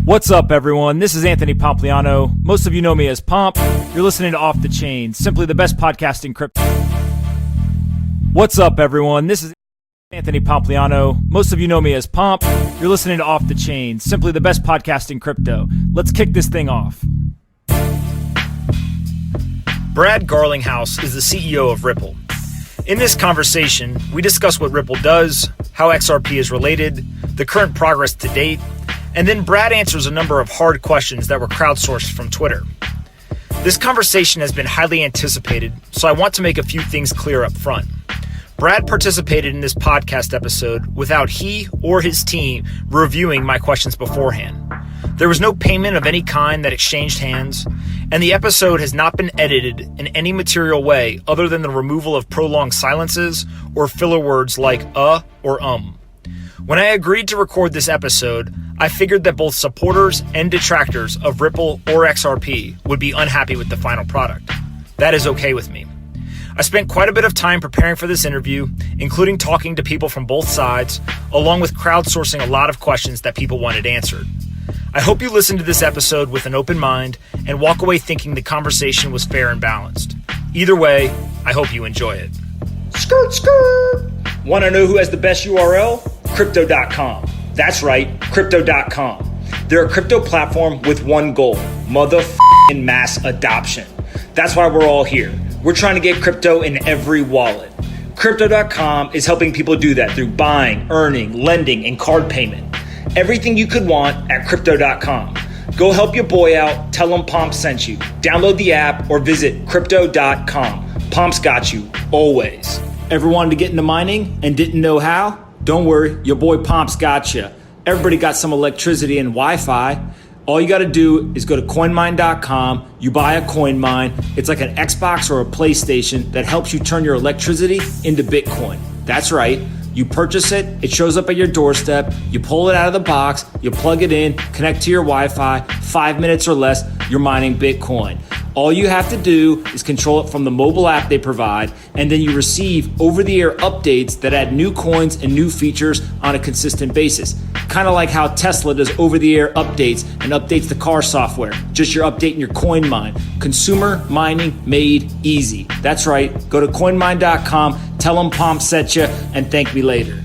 What's up, everyone? This is Anthony Pompliano. Most of you know me as Pomp. You're listening to Off the Chain, simply the best podcast in crypto. What's up, everyone? This is Anthony Pompliano. Most of you know me as Pomp. You're listening to Off the Chain, simply the best podcast in crypto. Let's kick this thing off. Brad Garlinghouse is the CEO of Ripple. In this conversation, we discuss what Ripple does, how XRP is related, the current progress to date, and then Brad answers a number of hard questions that were crowdsourced from Twitter. This conversation has been highly anticipated, so I want to make a few things clear up front. Brad participated in this podcast episode without he or his team reviewing my questions beforehand. There was no payment of any kind that exchanged hands, and the episode has not been edited in any material way other than the removal of prolonged silences or filler words like or When I agreed to record this episode, I figured that both supporters and detractors of Ripple or XRP would be unhappy with the final product. That is okay with me. I spent quite a bit of time preparing for this interview, including talking to people from both sides, along with crowdsourcing a lot of questions that people wanted answered. I hope you listen to this episode with an open mind and walk away thinking the conversation was fair and balanced. Either way, I hope you enjoy it. Skirt, skirt! Want to know who has the best URL? Crypto.com. That's right, Crypto.com. They're a crypto platform with one goal, motherfucking mass adoption. That's why we're all here. We're trying to get crypto in every wallet. Crypto.com is helping people do that through buying, earning, lending, and card payment. Everything you could want at Crypto.com. Go help your boy out, tell him Pomp sent you. Download the app or visit Crypto.com. Pomp's got you, always. Ever wanted to get into mining and didn't know how? Don't worry, your boy Pomp's got you. Everybody got some electricity and Wi-Fi. All you got to do is go to coinmine.com, you buy a coin mine. It's like an Xbox or a PlayStation that helps you turn your electricity into Bitcoin. That's right. You purchase it, it shows up at your doorstep, you pull it out of the box, you plug it in, connect to your Wi-Fi, 5 minutes or less, you're mining Bitcoin. All you have to do is control it from the mobile app they provide, and then you receive over-the-air updates that add new coins and new features on a consistent basis. Kind of like how Tesla does over-the-air updates and updates the car software. Just you're updating your coin mine. Consumer mining made easy. That's right. Go to coinmine.com, tell them Pomp sent you, and thank me later.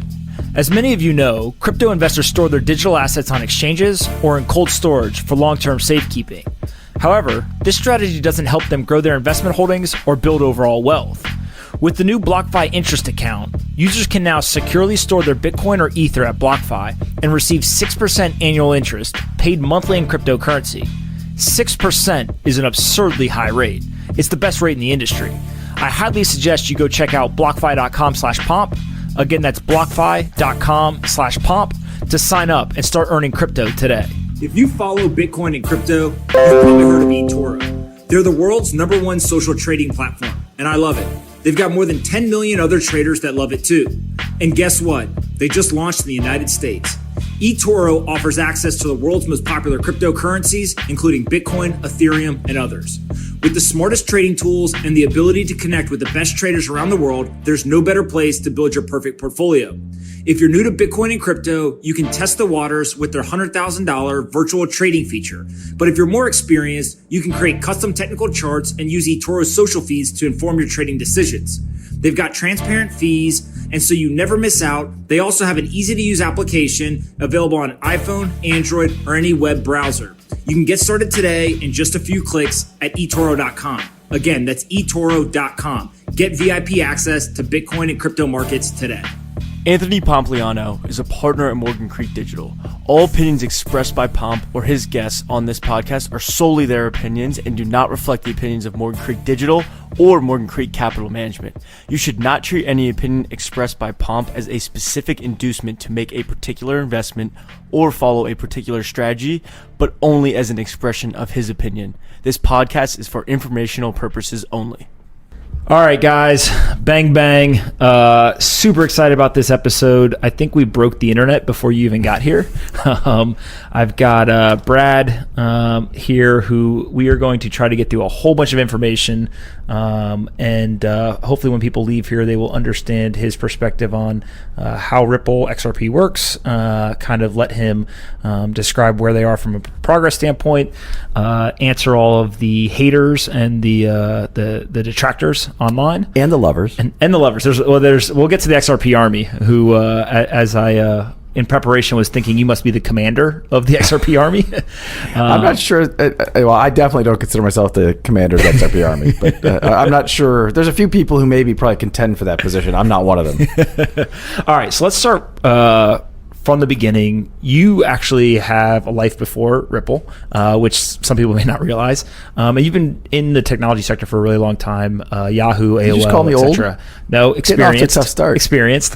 As many of you know, crypto investors store their digital assets on exchanges or in cold storage for long-term safekeeping. However, this strategy doesn't help them grow their investment holdings or build overall wealth. With the new BlockFi interest account, users can now securely store their Bitcoin or Ether at BlockFi and receive 6% annual interest paid monthly in cryptocurrency. 6% is an absurdly high rate. It's the best rate in the industry. I highly suggest you go check out blockfi.com/pomp. Again, that's blockfi.com/pomp to sign up and start earning crypto today. If you follow Bitcoin and crypto, you've probably heard of eToro. They're the world's #1 social trading platform, and I love it. They've got more than 10 million other traders that love it too. And guess what? They just launched in the United States. eToro offers access to the world's most popular cryptocurrencies, including Bitcoin, Ethereum, and others. With the smartest trading tools and the ability to connect with the best traders around the world, there's no better place to build your perfect portfolio. If you're new to Bitcoin and crypto, you can test the waters with their $100,000 virtual trading feature. But if you're more experienced, you can create custom technical charts and use eToro's social feeds to inform your trading decisions. They've got transparent fees, and so you never miss out. They also have an easy-to-use application available on iPhone, Android, or any web browser. You can get started today in just a few clicks at eToro.com. Again, that's eToro.com. Get VIP access to Bitcoin and crypto markets today. Anthony Pompliano is a partner at Morgan Creek Digital. All opinions expressed by Pomp or his guests on this podcast are solely their opinions and do not reflect the opinions of Morgan Creek Digital or Morgan Creek Capital Management. You should not treat any opinion expressed by Pomp as a specific inducement to make a particular investment or follow a particular strategy, but only as an expression of his opinion. This podcast is for informational purposes only. All right, guys, bang, bang. Super excited about this episode. I think we broke the internet before you even got here. I've got Brad here, who we are going to try to get through a whole bunch of information. And hopefully when people leave here, they will understand his perspective on how Ripple XRP works, kind of let him describe where they are from a progress standpoint, answer all of the haters and the detractors online, and the lovers, and the lovers. We'll get to the XRP army, who as I in preparation was thinking you must be the commander of the XRP army. I'm not sure. Well, I definitely don't consider myself the commander of the XRP army, but I'm not sure. There's a few people who maybe probably contend for that position. I'm not one of them. All right, so let's start from the beginning. You actually have a life before Ripple, which some people may not realize. And you've been in the technology sector for a really long time. Yahoo, AOL, you just call me etc. No, experienced. Getting off to a tough start. Experienced.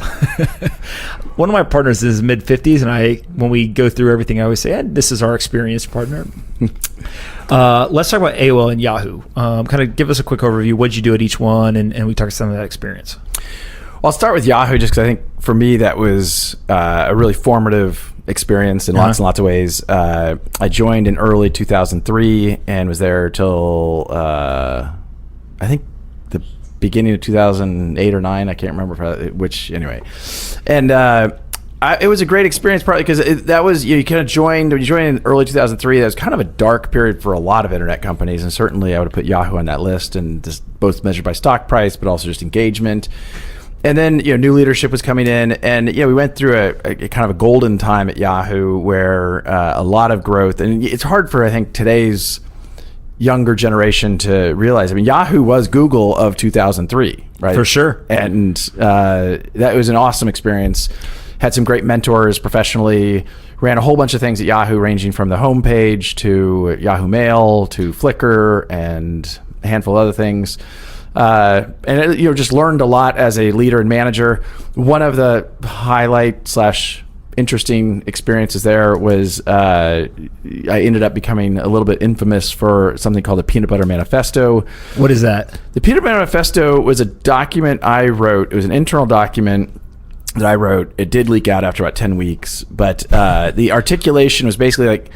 One of my partners is mid 50s, and when we go through everything, I always say, "This is our experienced partner." Let's talk about AOL and Yahoo. Kind of give us a quick overview. What did you do at each one, and we talk some of that experience. Well, I'll start with Yahoo just because I think for me that was a really formative experience in lots and lots of ways. I joined in early 2003 and was there till I think the beginning of 2008 or 9. I can't remember which. Anyway, and it was a great experience, partly because that was you kind of joined when you joined in early 2003. That was kind of a dark period for a lot of internet companies, and certainly I would have put Yahoo on that list, and just both measured by stock price, but also just engagement. And then, new leadership was coming in, and we went through a kind of a golden time at Yahoo where a lot of growth, and it's hard for, I think, today's younger generation to realize. I mean, Yahoo was Google of 2003, right? For sure. And that was an awesome experience. Had some great mentors professionally, ran a whole bunch of things at Yahoo, ranging from the homepage to Yahoo Mail to Flickr and a handful of other things. And just learned a lot as a leader and manager. One of the highlight/interesting experiences there was I ended up becoming a little bit infamous for something called the Peanut Butter Manifesto. What is that? The Peanut Butter Manifesto was a document I wrote. It was an internal document that I wrote. It did leak out after about 10 weeks, but the articulation was basically like,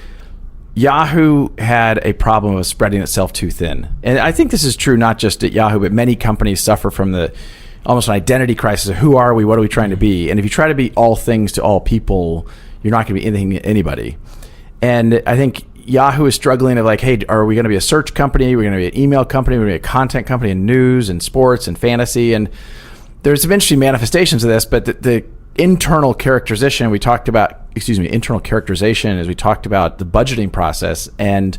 Yahoo had a problem of spreading itself too thin. And I think this is true not just at Yahoo, but many companies suffer from almost an identity crisis of who are we, what are we trying to be? And if you try to be all things to all people, you're not going to be anything to anybody. And I think Yahoo is struggling of like, hey, are we going to be a search company? We're going to be an email company? We're going to be a content company in news and sports and fantasy. And there's some interesting manifestations of this, but the internal characterization as we talked about the budgeting process, and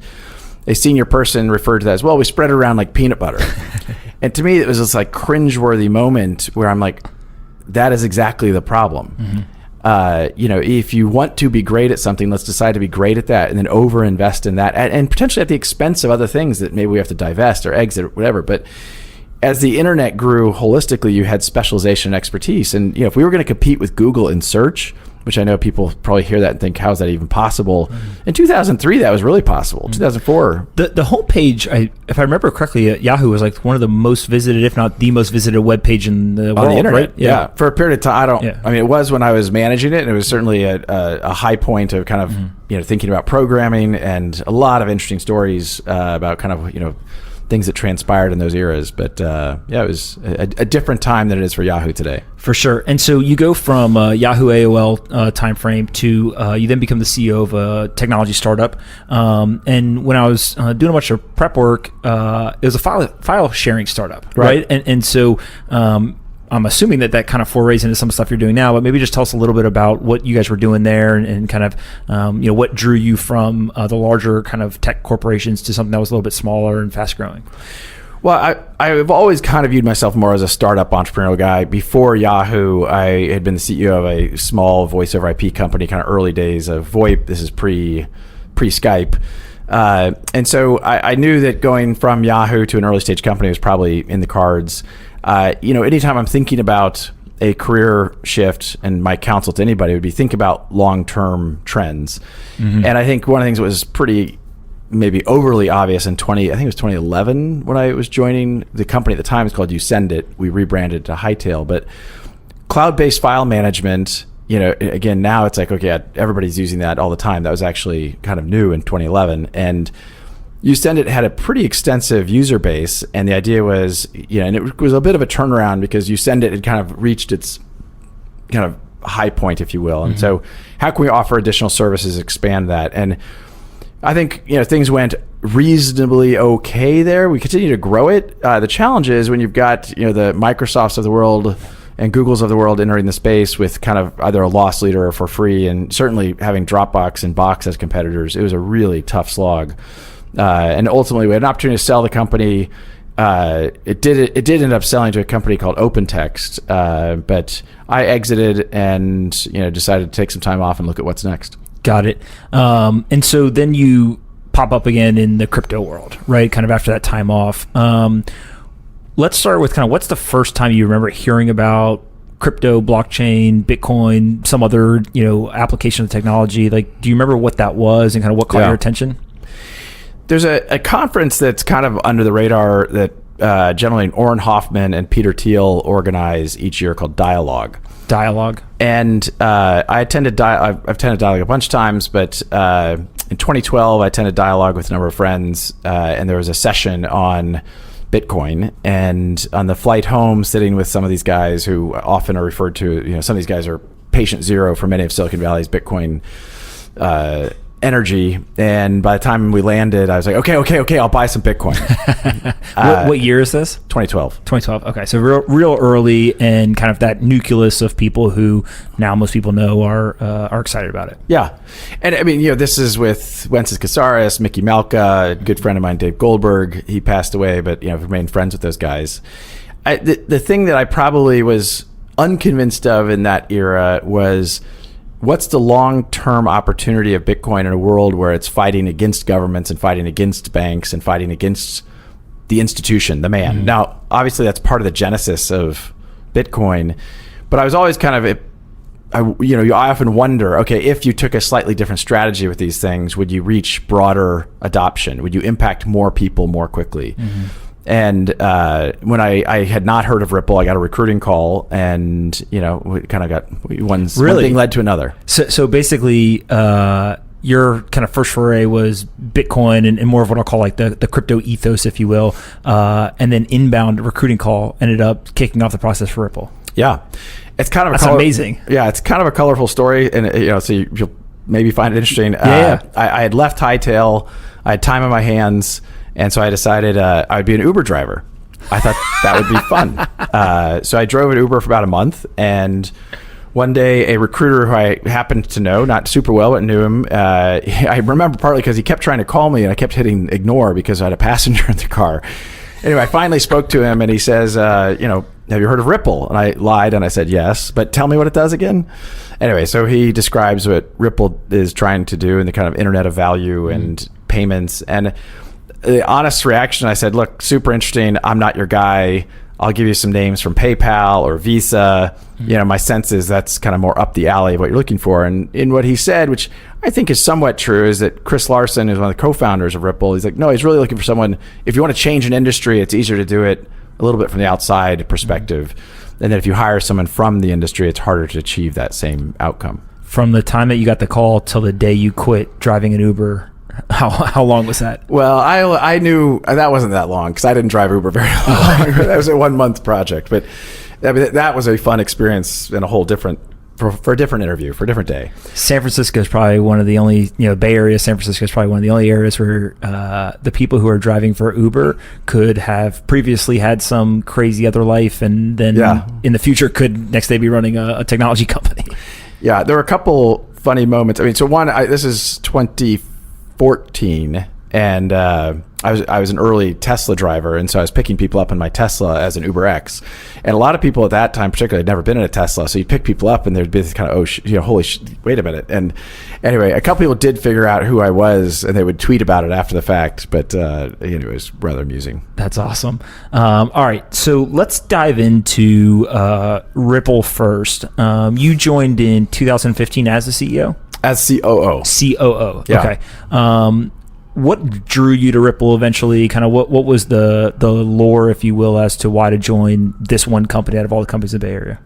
a senior person referred to that as, well, we spread it around like peanut butter. And to me, it was this like cringeworthy moment where I'm like, that is exactly the problem. Mm-hmm. If you want to be great at something, let's decide to be great at that and then overinvest in that, and potentially at the expense of other things that maybe we have to divest or exit or whatever. But as the internet grew holistically, you had specialization and expertise. And if we were going to compete with Google in search, which I know people probably hear that and think, how is that even possible? Mm-hmm. In 2003, that was really possible. Mm-hmm. 2004. The homepage, if I remember correctly, Yahoo was like one of the most visited, if not the most visited web page in the world, the internet, right? Yeah. For a period of time, it was when I was managing it, and it was certainly a high point of kind of, thinking about programming, and a lot of interesting stories about kind of, things that transpired in those eras. But it was a different time than it is for Yahoo today. For sure. And so you go from Yahoo AOL timeframe to you then become the CEO of a technology startup. And when I was doing a bunch of prep work, it was a file sharing startup, right? And so I'm assuming that kind of forays into some stuff you're doing now, but maybe just tell us a little bit about what you guys were doing there, and kind of what drew you from the larger kind of tech corporations to something that was a little bit smaller and fast growing. Well, I've always kind of viewed myself more as a startup entrepreneurial guy. Before Yahoo, I had been the CEO of a small voice over IP company, kind of early days of VoIP. This is pre-Skype. And so I knew that going from Yahoo to an early stage company was probably in the cards. Anytime I'm thinking about a career shift, and my counsel to anybody would be think about long-term trends. Mm-hmm. And I think one of the things that was pretty maybe overly obvious in I think it was 2011 when I was joining the company at the time. It's called YouSendIt. We rebranded to Hightail, but cloud-based file management, again, now it's like, okay, everybody's using that all the time. That was actually kind of new in 2011. And YouSendIt had a pretty extensive user base. And the idea was, and it was a bit of a turnaround because YouSendIt had kind of reached its kind of high point, if you will. And so how can we offer additional services, expand that? And I think, things went reasonably okay there. We continue to grow it. The challenge is when you've got, the Microsofts of the world and Googles of the world entering the space with kind of either a loss leader or for free, and certainly having Dropbox and Box as competitors, it was a really tough slog. And ultimately, we had an opportunity to sell the company. It did end up selling to a company called OpenText, but I exited and decided to take some time off and look at what's next. Got it. And so then you pop up again in the crypto world, right? Kind of after that time off. Let's start with kind of what's the first time you remember hearing about crypto, blockchain, Bitcoin, some other, application of technology? Like, do you remember what that was and kind of what caught your attention? There's a conference that's kind of under the radar that generally Orrin Hoffman and Peter Thiel organize each year called Dialogue. And I've attended Dialogue a bunch of times, but in 2012 I attended Dialogue with a number of friends, and there was a session on Bitcoin, and on the flight home, sitting with some of these guys who often are referred to, some of these guys are patient zero for many of Silicon Valley's Bitcoin energy. And by the time we landed, I was like, okay, I'll buy some Bitcoin. What year is this? 2012. Okay, so real early, and kind of that nucleus of people who now most people know are excited about it. Yeah, and I mean, this is with Wences Casares, Mickey Malka, a good friend of mine, Dave Goldberg. He passed away, but I've remained friends with those guys. The thing that I probably was unconvinced of in that era was, what's the long-term opportunity of Bitcoin in a world where it's fighting against governments and fighting against banks and fighting against the institution, the man? Mm-hmm. Now, obviously, that's part of the genesis of Bitcoin, but I was always kind of, I often wonder, okay, if you took a slightly different strategy with these things, would you reach broader adoption? Would you impact more people more quickly? Mm-hmm. And when I had not heard of Ripple, I got a recruiting call, and we kind of got one thing led to another. So basically, your kind of first foray was Bitcoin and more of what I'll call like the crypto ethos, if you will, and then inbound recruiting call ended up kicking off the process for Ripple. Yeah, it's kind of amazing. Yeah, it's kind of a colorful story, and so you'll maybe find it interesting. I had left Hightail, I had time on my hands. And so I decided I would be an Uber driver. I thought that would be fun. So I drove an Uber for about a month. And one day, a recruiter who I happened to know, not super well, but knew him, I remember partly because he kept trying to call me, and I kept hitting ignore because I had a passenger in the car. Anyway, I finally spoke to him, and he says, have you heard of Ripple? And I lied, and I said, yes, but tell me what it does again. Anyway, so he describes what Ripple is trying to do in the kind of internet of value and payments. And the honest reaction, I said, look, super interesting. I'm not your guy. I'll give you some names from PayPal or Visa. My sense is that's kind of more up the alley of what you're looking for. And in what he said, which I think is somewhat true, is that Chris Larson is one of the co-founders of Ripple. He's like, no, he's really looking for someone, if you want to change an industry, it's easier to do it a little bit from the outside perspective. And then if you hire someone from the industry, it's harder to achieve that same outcome. From the time that you got the call till the day you quit driving an Uber, how long was that? Well, I knew that wasn't that long because I didn't drive Uber very long. That was a 1 month project, but that was a fun experience and a whole different for a different interview for a different day. San Francisco is probably one of the only Bay Area. San Francisco is probably one of the only areas where the people who are driving for Uber could have previously had some crazy other life, and then in the future could next day be running a technology company. Yeah, there were a couple funny moments. I mean, so one, this is 2014, and I was an early Tesla driver, and so I was picking people up in my Tesla as an Uber X. And a lot of people at that time, particularly, had never been in a Tesla, so you'd pick people up, and there'd be this kind of, wait a minute. And anyway, a couple people did figure out who I was, and they would tweet about it after the fact, but it was rather amusing. That's awesome. All right, so let's dive into Ripple first. You joined in 2015 as the CEO? As COO. COO, yeah. Okay. what drew you to Ripple eventually? Kind of what was the lore, if you will, as to why to join this one company out of all the companies in the Bay Area?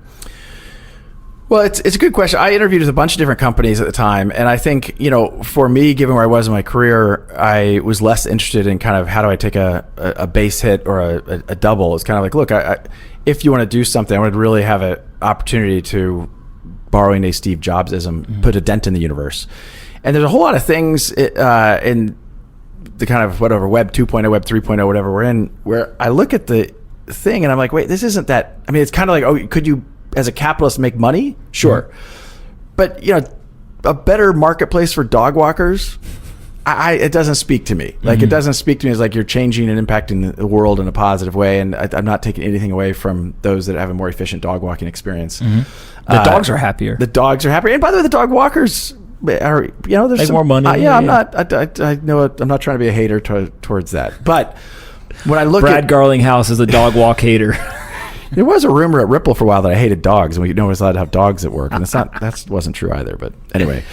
Well, it's a good question. I interviewed with a bunch of different companies at the time, and I think, for me, given where I was in my career, I was less interested in kind of how do I take a base hit or a double. It's kind of like, look, if you want to do something, I want to really have an opportunity to, borrowing a Steve Jobsism, put a dent in the universe. And there's a whole lot of things in the kind of whatever Web 2.0, Web 3.0, whatever we're in, where I look at the thing and I'm like, wait, this isn't that. I mean, it's kind of like, oh, could you, as a capitalist, make money? Sure. But, a better marketplace for dog walkers, it doesn't speak to me. Like, it doesn't speak to me as like you're changing and impacting the world in a positive way. And I'm not taking anything away from those that have a more efficient dog walking experience. The dogs are happier. The dogs are happier. And by the way, the dog walkers are, there's make more money. I'm not trying to be a hater towards that. But when I look Brad Garlinghouse is a dog walk hater. There was a rumor at Ripple for a while that I hated dogs, and we was allowed to have dogs at work, and that wasn't true either. But anyway,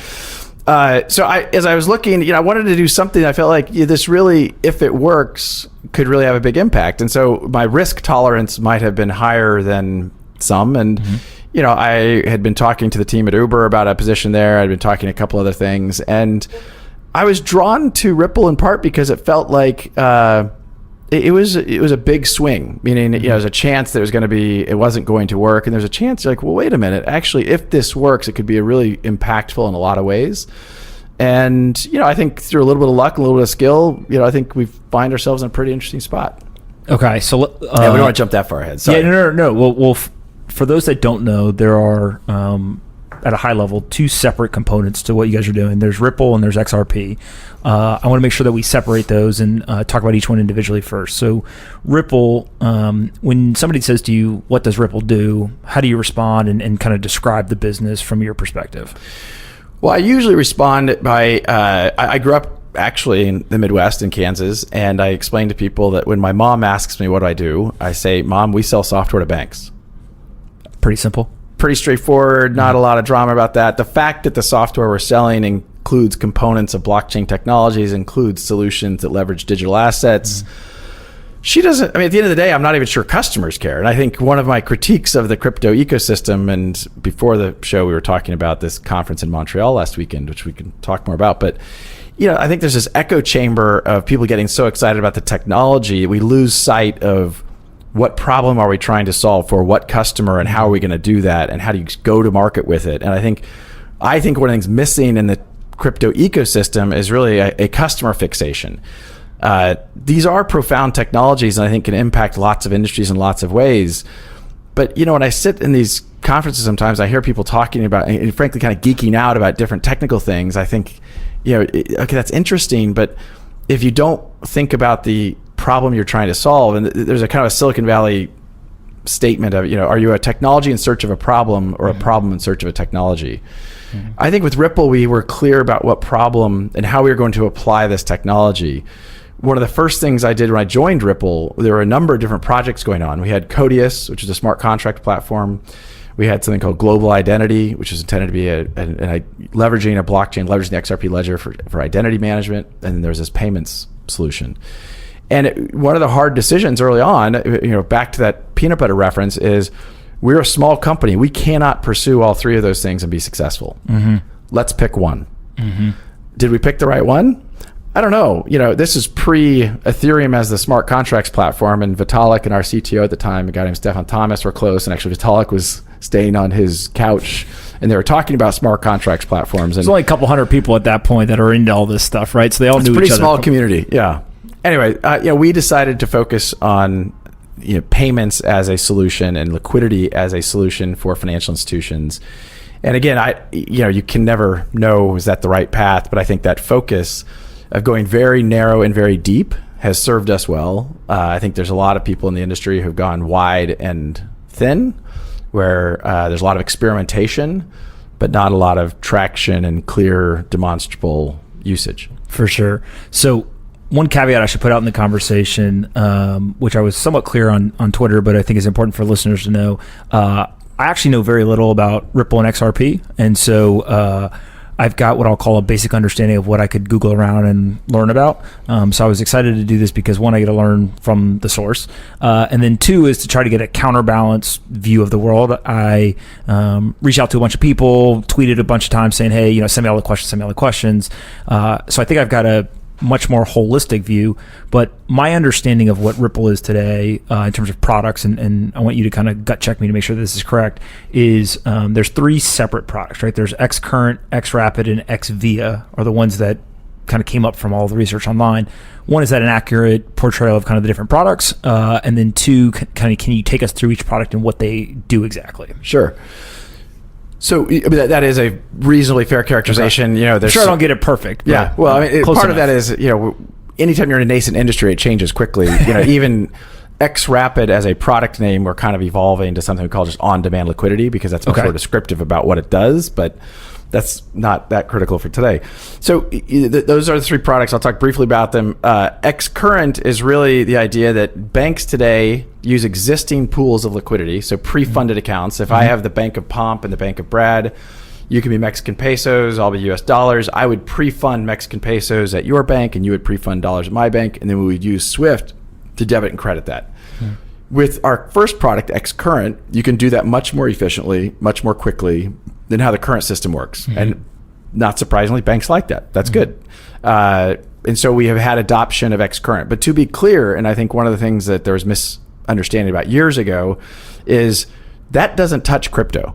so as I was looking, I wanted to do something. I felt like this really, if it works, could really have a big impact. And so my risk tolerance might have been higher than some. And I had been talking to the team at Uber about a position there. I'd been talking a couple other things, and I was drawn to Ripple in part because it felt like it was a big swing, meaning there's a chance that it wasn't going to work, and there's a chance you're like, well, wait a minute, actually, if this works, it could be really impactful in a lot of ways. And I think through a little bit of luck, a little bit of skill, I think we find ourselves in a pretty interesting spot. Okay, so we don't want to jump that far ahead. Sorry. Yeah, no. Well, for those that don't know, there are at a high level 2 separate components to what you guys are doing. There's Ripple and there's XRP. I want to make sure that we separate those and talk about each one individually first. So Ripple, when somebody says to you, what does Ripple do? How do you respond and kind of describe the business from your perspective? Well, I usually respond by, I grew up actually in the Midwest in Kansas, and I explain to people that when my mom asks me what do I do, I say, Mom, we sell software to banks. Pretty simple. Pretty straightforward, not a lot of drama about that. The fact that the software we're selling includes components of blockchain technologies, includes solutions that leverage digital assets. She doesn't, at the end of the day, I'm not even sure customers care. And I think one of my critiques of the crypto ecosystem, and before the show, we were talking about this conference in Montreal last weekend, which we can talk more about. But, I think there's this echo chamber of people getting so excited about the technology, we lose sight of what problem are we trying to solve for what customer, and how are we going to do that, and how do you go to market with it? And I think one of the things missing in the crypto ecosystem is really a customer fixation. These are profound technologies, and I think can impact lots of industries in lots of ways. But when I sit in these conferences, sometimes I hear people talking about, and frankly, kind of geeking out about different technical things. I think, okay, that's interesting, but if you don't think about the problem you're trying to solve, and there's a kind of a Silicon Valley statement of, are you a technology in search of a problem or a problem in search of a technology? I think with Ripple, we were clear about what problem and how we were going to apply this technology. One of the first things I did when I joined Ripple, there were a number of different projects going on. We had Codius, which is a smart contract platform. We had something called Global Identity, which is intended to be leveraging a blockchain, leveraging the XRP ledger for identity management. And then there's this payments solution. And one of the hard decisions early on, back to that peanut butter reference, is we're a small company. We cannot pursue all 3 of those things and be successful. Let's pick one. Did we pick the right one? I don't know. This is pre-Ethereum as the smart contracts platform, and Vitalik and our CTO at the time, a guy named Stefan Thomas, were close. And actually, Vitalik was staying on his couch, and they were talking about smart contracts platforms. There's only a couple hundred people at that point that are into all this stuff, right? So they all knew each other. It's a pretty small community, yeah. Anyway, we decided to focus on payments as a solution and liquidity as a solution for financial institutions. And again, you can never know, is that the right path? But I think that focus of going very narrow and very deep has served us well. I think there's a lot of people in the industry who've gone wide and thin, where there's a lot of experimentation, but not a lot of traction and clear, demonstrable usage. For sure. So one caveat I should put out in the conversation, which I was somewhat clear on Twitter, but I think is important for listeners to know. I actually know very little about Ripple and XRP. And so I've got what I'll call a basic understanding of what I could Google around and learn about. So I was excited to do this because, one, I get to learn from the source. And then two is to try to get a counterbalance view of the world. I reached out to a bunch of people, tweeted a bunch of times saying, hey, send me all the questions. So I think I've got a much more holistic view, but my understanding of what Ripple is today in terms of products, and I want you to kind of gut check me to make sure this is correct, is there's three separate products, right? There's XCurrent, XRapid, and XVIA are the ones that kind of came up from all the research online. One, is that an accurate portrayal of kind of the different products? And then two, can you take us through each product and what they do exactly? Sure. So that is a reasonably fair characterization. Okay. I'm sure I don't get it perfect. Yeah. Well, part enough. of that is, anytime you're in a nascent industry, it changes quickly. Even XRapid as a product name, we're kind of evolving to something we call just on-demand liquidity, because that's much more descriptive about what it does, but that's not that critical for today. So those are the three products. I'll talk briefly about them. XCurrent is really the idea that banks today use existing pools of liquidity, so pre-funded accounts. If I have the Bank of Pomp and the Bank of Brad, you can be Mexican pesos, I'll be US dollars. I would pre-fund Mexican pesos at your bank, and you would pre-fund dollars at my bank, and then we would use SWIFT to debit and credit that. With our first product, XCurrent, you can do that much more efficiently, much more quickly than how the current system works. And not surprisingly, banks like that. That's good. And so we have had adoption of XCurrent. But to be clear, and I think one of the things that there was misunderstanding about years ago, is that doesn't touch crypto.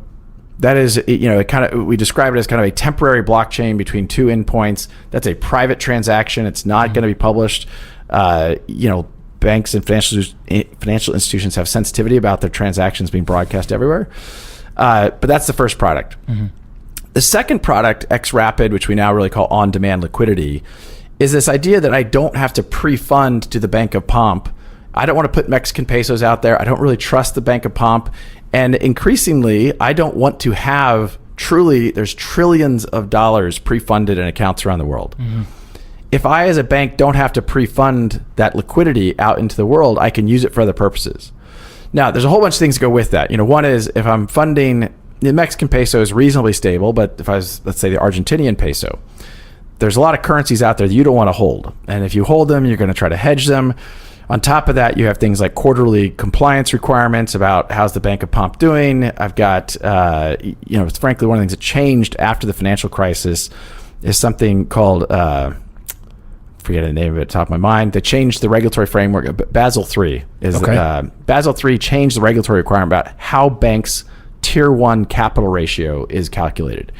That is, we describe it as kind of a temporary blockchain between two endpoints. That's a private transaction. It's not going to be published. Banks and financial institutions have sensitivity about their transactions being broadcast everywhere. But that's the first product. The second product, XRapid, which we now really call on-demand liquidity, is this idea that I don't have to pre-fund to the Bank of Pomp. I don't want to put Mexican pesos out there. I don't really trust the Bank of Pomp. And increasingly, I don't want to have there's trillions of dollars pre-funded in accounts around the world. If I, as a bank, don't have to pre-fund that liquidity out into the world, I can use it for other purposes. Now, there's a whole bunch of things that go with that. One is, if I'm funding, the Mexican peso is reasonably stable, but if I was, let's say, the Argentinian peso, there's a lot of currencies out there that you don't want to hold. And if you hold them, you're going to try to hedge them. On top of that, you have things like quarterly compliance requirements about how's the Bank of Pomp doing. I've got, it's frankly one of the things that changed after the financial crisis is something called, forget the name of it at the top of my mind. They changed the regulatory framework. Basel III is Basel III changed the regulatory requirement about how banks' tier 1 capital ratio is calculated.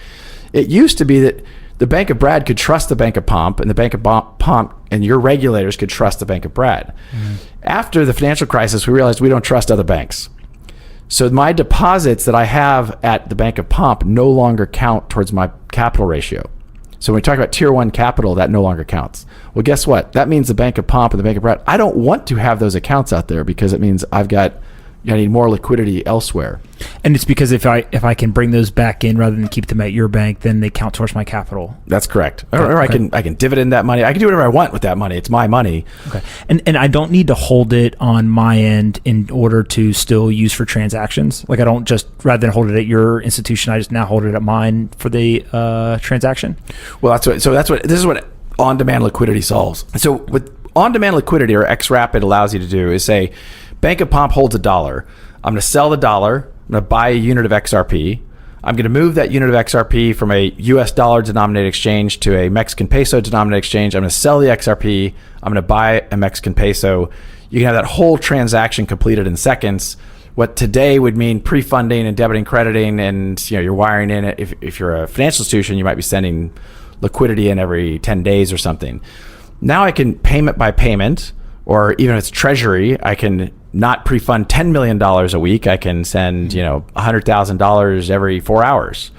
It used to be that the Bank of Brad could trust the Bank of Pomp, and the Bank of Pomp and your regulators could trust the Bank of Brad. After the financial crisis, we realized we don't trust other banks. So my deposits that I have at the Bank of Pomp no longer count towards my capital ratio. So when we talk about tier 1 capital, that no longer counts. Well, guess what? That means the Bank of Pomp and the Bank of Brad, I don't want to have those accounts out there, because it means I need more liquidity elsewhere. And it's because if I can bring those back in rather than keep them at your bank, then they count towards my capital. That's correct. Or I can dividend that money. I can do whatever I want with that money. It's my money. Okay. And I don't need to hold it on my end in order to still use for transactions. Like, I don't just, rather than hold it at your institution, I just now hold it at mine for the transaction. Well, this is what on-demand liquidity solves. So what on-demand liquidity, or XRapid, allows you to do is say, Bank of Pomp holds $1. I'm going to sell the $1. I'm going to buy a unit of XRP. I'm going to move that unit of XRP from a US dollar denominated exchange to a Mexican peso denominated exchange. I'm going to sell the XRP. I'm going to buy a Mexican peso. You can have that whole transaction completed in seconds. What today would mean pre-funding and debiting, crediting, and you're wiring in it. If you're a financial institution, you might be sending liquidity in every 10 days or something. Now I can payment by payment, or even if it's treasury, I can not pre-fund $10 million a week. I can send, $100,000 every 4 hours.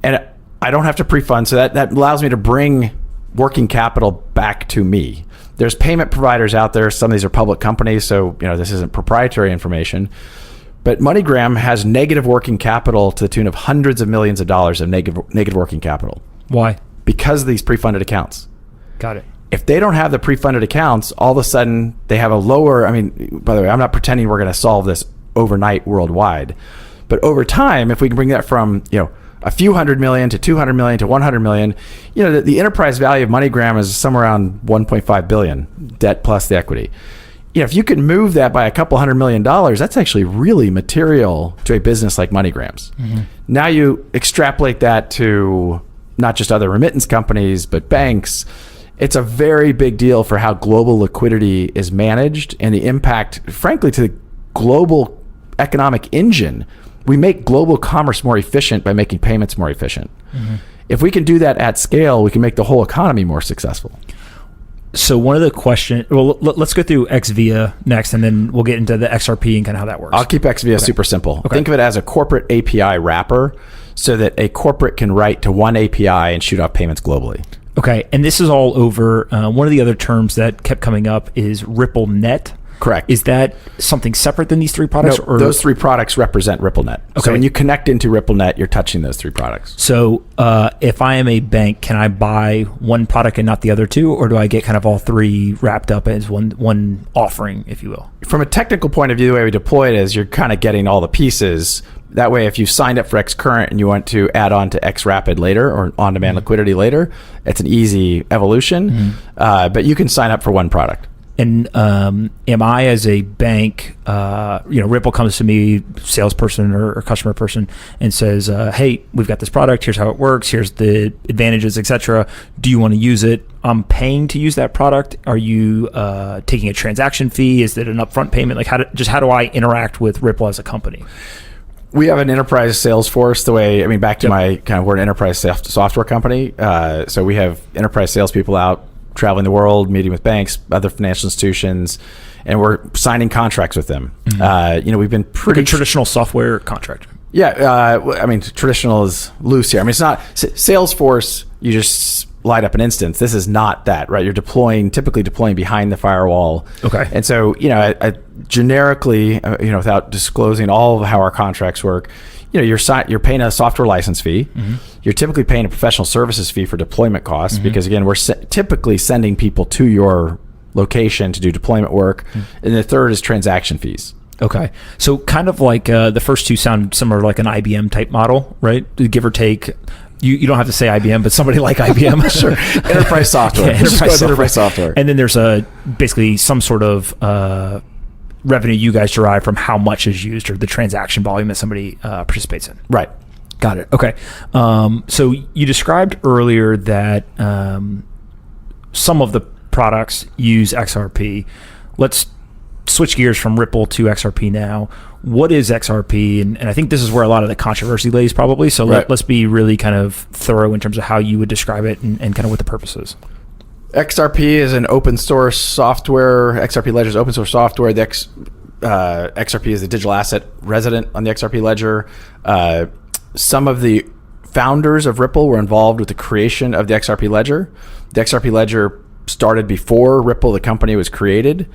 And I don't have to pre-fund. So that allows me to bring working capital back to me. There's payment providers out there. Some of these are public companies, so this isn't proprietary information. But MoneyGram has negative working capital to the tune of hundreds of millions of dollars of negative working capital. Why? Because of these pre-funded accounts. Got it. If they don't have the pre-funded accounts, all of a sudden they have a lower, by the way, I'm not pretending we're going to solve this overnight worldwide, but over time, if we can bring that from, a few $100 million to $200 million to $100 million, the enterprise value of MoneyGram is somewhere around $1.5 billion, debt plus the equity. If you can move that by a couple $100 million, that's actually really material to a business like MoneyGram's. Mm-hmm. Now you extrapolate that to not just other remittance companies, but banks. It's a very big deal for how global liquidity is managed and the impact, frankly, to the global economic engine. We make global commerce more efficient by making payments more efficient. Mm-hmm. If we can do that at scale, we can make the whole economy more successful. So one of the questions, let's go through XVIA next, and then we'll get into the XRP and kind of how that works. I'll keep XVIA super simple. Okay. Think of it as a corporate API wrapper so that a corporate can write to one API and shoot off payments globally. Okay, and this is all over. One of the other terms that kept coming up is RippleNet. Correct. Is that something separate than these three products? No, or? Those three products represent RippleNet. Okay. So when you connect into RippleNet, you're touching those three products. So if I am a bank, can I buy one product and not the other two? Or do I get kind of all three wrapped up as one offering, if you will? From a technical point of view, the way we deploy it is you're kind of getting all the pieces. That way, if you signed up for XCurrent and you want to add on to XRapid later or on-demand liquidity later, it's an easy evolution. Mm-hmm. But you can sign up for one product. And am I, as a bank, Ripple comes to me, salesperson or customer person, and says, "Hey, we've got this product. Here's how it works. Here's the advantages, etc. Do you want to use it? I'm paying to use that product. Are you taking a transaction fee? Is it an upfront payment? Like, how do I interact with Ripple as a company?" We have an enterprise sales force. Back to my kind of, we're an enterprise software company. So we have enterprise salespeople out traveling the world, meeting with banks, other financial institutions, and we're signing contracts with them. Mm-hmm. We've been pretty... Like a traditional software contract. Yeah. Traditional is loose here. It's not... Salesforce, you just light up an instance. This is not that, right? You're typically deploying behind the firewall. Okay. And so, generically, without disclosing all of how our contracts work, you're paying a software license fee. Mm-hmm. You're typically paying a professional services fee for deployment costs, mm-hmm. because again, we're typically sending people to your location to do deployment work. Mm-hmm. And the third is transaction fees. Okay. So kind of like the first two sound similar, like an IBM type model, right? Give or take. You don't have to say IBM, but somebody like IBM. Sure. Enterprise software. Yeah, enterprise software. And then there's basically some sort of revenue you guys derive from how much is used or the transaction volume that somebody participates in. Right. Got it. Okay. So you described earlier that some of the products use XRP. Let's switch gears from Ripple to XRP now. What is XRP? And I think this is where a lot of the controversy lays probably. So let's be really kind of thorough in terms of how you would describe it and kind of what the purpose is. XRP is an open source software. XRP Ledger is open source software. The XRP is the digital asset resident on the XRP Ledger. Some of the founders of Ripple were involved with the creation of the XRP Ledger. The XRP Ledger started before Ripple, the company, was created.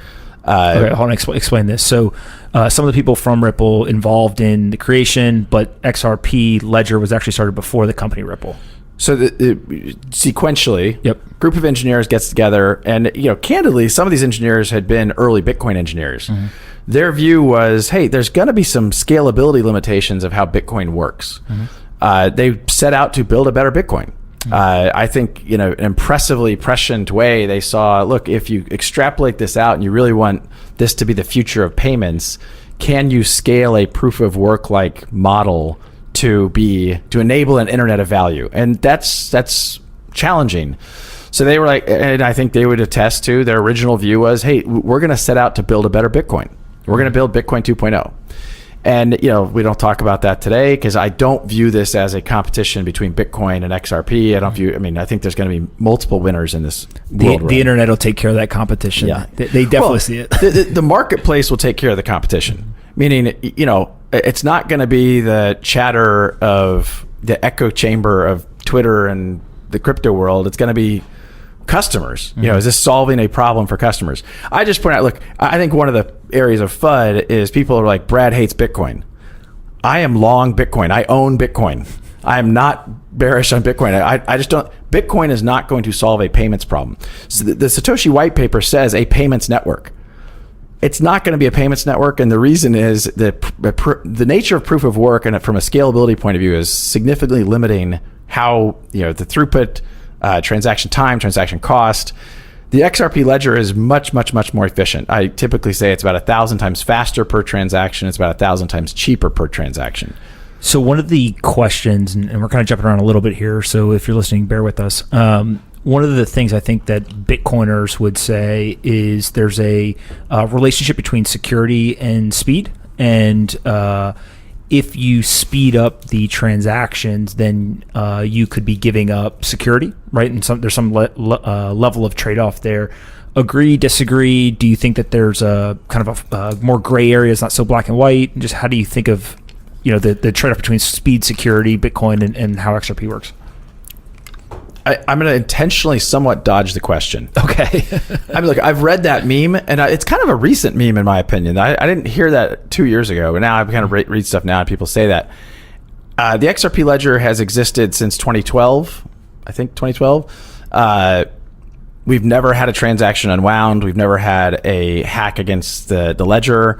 Okay, hold on, explain this. So some of the people from Ripple involved in the creation, but XRP Ledger was actually started before the company Ripple. So sequentially, yep. Group of engineers gets together, and candidly, some of these engineers had been early Bitcoin engineers. Mm-hmm. Their view was, hey, there's going to be some scalability limitations of how Bitcoin works. Mm-hmm. They set out to build a better Bitcoin. Mm-hmm. I think, an impressively prescient way, they saw, look, if you extrapolate this out and you really want this to be the future of payments, can you scale a proof of work like model to enable an internet of value? And that's challenging. So they were like, and I think they would attest to, their original view was, hey, we're going to set out to build a better Bitcoin. We're going to build Bitcoin 2.0. And, we don't talk about that today because I don't view this as a competition between Bitcoin and XRP. I think there's going to be multiple winners in this world. The internet will take care of that competition. Yeah. They definitely see it. The marketplace will take care of the competition. Meaning, it's not going to be the chatter of the echo chamber of Twitter and the crypto world. It's going to be customers. Mm-hmm. Is this solving a problem for customers? I just point out, look, I think one of the areas of FUD is people are like, Brad hates Bitcoin. I am long Bitcoin. I own Bitcoin. I am not bearish on Bitcoin. I just don't. Bitcoin is not going to solve a payments problem. So the Satoshi white paper says a payments network. it's not going to be a payments network, and the reason is that the nature of proof of work and from a scalability point of view is significantly limiting how the throughput, transaction time, transaction cost. The XRP ledger is much more efficient. I typically say it's about 1,000 times faster per transaction. It's about 1,000 times cheaper per transaction. So one of the questions, and we're kind of jumping around a little bit here, so if you're listening, bear with us. One of the things I think that Bitcoiners would say is there's a relationship between security and speed. And if you speed up the transactions, then you could be giving up security, right? And there's some level of trade-off there. Agree, disagree? Do you think that there's a kind of a more gray area? It's not so black and white. And just how do you think of the trade-off between speed, security, Bitcoin, and how XRP works? I'm going to intentionally somewhat dodge the question. Okay. I mean, look, I've read that meme, and it's kind of a recent meme in my opinion. I didn't hear that 2 years ago, but now I kind of read stuff now, and people say that. The XRP ledger has existed since 2012, I think 2012. We've never had a transaction unwound. We've never had a hack against the ledger.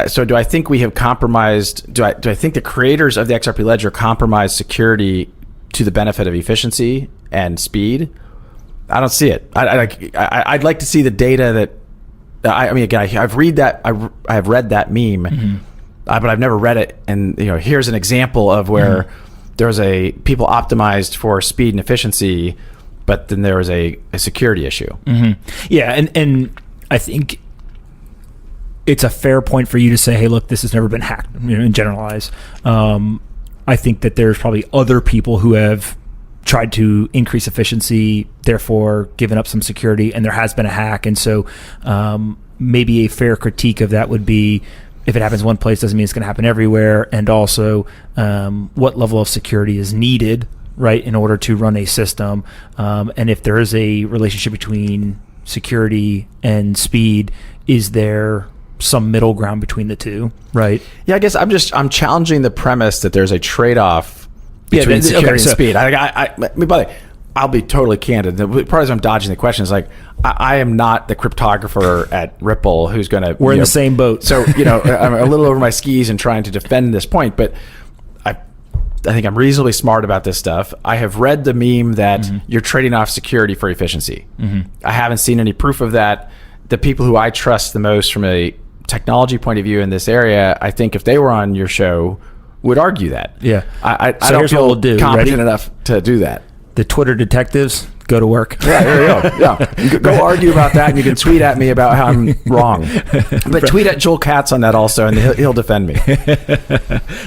So do I think we have compromised? Do I think the creators of the XRP ledger compromised security to the benefit of efficiency and speed? I don't see it. I'd like to see the data that I've read that. I have read that meme, but I've never read it. And here's an example of where there was people optimized for speed and efficiency, but then there was a security issue. Yeah, and I think it's a fair point for you to say, hey, look, this has never been hacked, and generalize. I think that there's probably other people who have tried to increase efficiency, therefore given up some security, and there has been a hack. And so maybe a fair critique of that would be, if it happens one place doesn't mean it's going to happen everywhere. And also what level of security is needed, right, in order to run a system. And if there is a relationship between security and speed, is there some middle ground between the two, right? Yeah, I guess I'm challenging the premise that there's a trade-off between security and speed. I mean, by the way, I'll be totally candid. The part of I'm dodging the question is I am not the cryptographer at Ripple who's going to. We're in the same boat. So I'm a little over my skis in trying to defend this point, but I think I'm reasonably smart about this stuff. I have read the meme that you're trading off security for efficiency. I haven't seen any proof of that. The people who I trust the most from a technology point of view in this area, I think if they were on your show, would argue that. Yeah. I don't feel competent enough to do that. The Twitter detectives, go to work. Yeah, there you go. Yeah. You can go argue about that, and you can tweet at me about how I'm wrong. But tweet at Joel Katz on that also, and he'll defend me.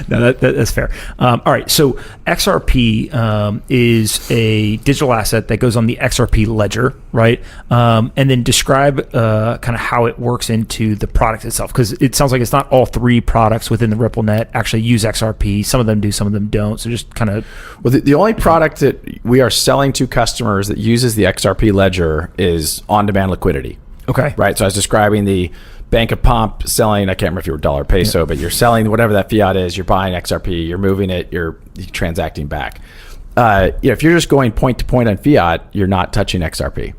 No, that's fair. All right, so XRP is a digital asset that goes on the XRP ledger, right? And then describe kind of how it works into the product itself, because it sounds like it's not all three products within the RippleNet actually use XRP. Some of them do, some of them don't. So just kind of... Well, the only product that we are selling to customers that uses the XRP ledger is on-demand liquidity. Okay. Right. So I was describing the Bank of Pomp selling, I can't remember if you were dollar peso, but you're selling whatever that fiat is, you're buying XRP, you're moving it, you're transacting back. If you're just going point to point on fiat, you're not touching XRP.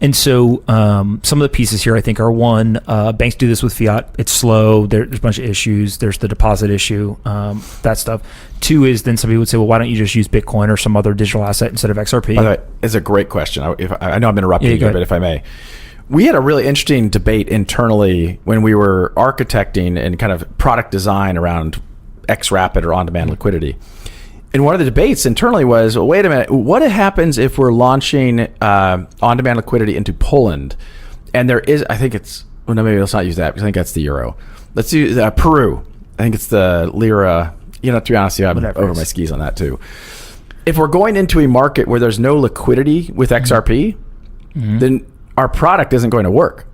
And so some of the pieces here, I think, are one, banks do this with fiat. It's slow. There's a bunch of issues. There's the deposit issue, that stuff. Two is then some people would say, well, why don't you just use Bitcoin or some other digital asset instead of XRP? By the way, it's a great question. I know I'm interrupting you, but if I may. We had a really interesting debate internally when we were architecting and kind of product design around XRapid or on-demand liquidity. And one of the debates internally was, well, wait a minute, what happens if we're launching on-demand liquidity into Poland? And there is, I think it's, well, no, maybe let's not use that because I think that's the euro. Let's use Peru. I think it's the lira. To be honest, I'm over my skis on that too. If we're going into a market where there's no liquidity with XRP, then our product isn't going to work.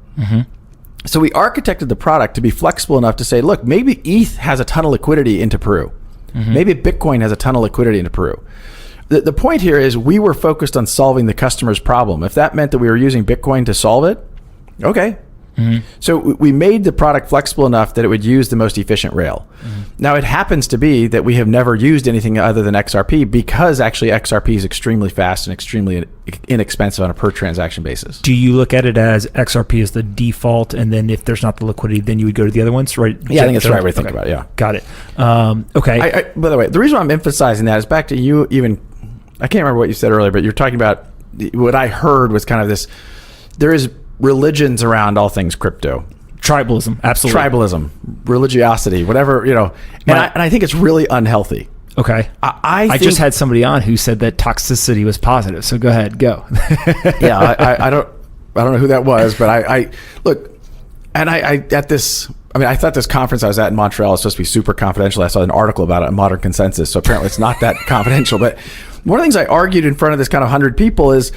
So we architected the product to be flexible enough to say, look, maybe ETH has a ton of liquidity into Peru. Maybe Bitcoin has a ton of liquidity into Peru. The point here is we were focused on solving the customer's problem. If that meant that we were using Bitcoin to solve it, okay, So we made the product flexible enough that it would use the most efficient rail. Now, it happens to be that we have never used anything other than XRP because actually XRP is extremely fast and extremely inexpensive on a per transaction basis. Do you look at it as XRP is the default, and then if there's not the liquidity, then you would go to the other ones, right? Yeah, I think that's the right way to think about it, yeah. Got it. Okay. By the way, the reason why I'm emphasizing that is back to you even, I can't remember what you said earlier, but you're talking about what I heard was kind of this, there is religions around all things crypto. Tribalism, absolutely. Tribalism, religiosity, whatever, and I think it's really unhealthy. Okay. I just had somebody on who said that toxicity was positive. So go ahead, go. Yeah, I don't know who that was, but I look, and I thought this conference I was at in Montreal was supposed to be super confidential. I saw an article about it on Modern Consensus, so apparently it's not that confidential. But one of the things I argued in front of this kind of 100 people is,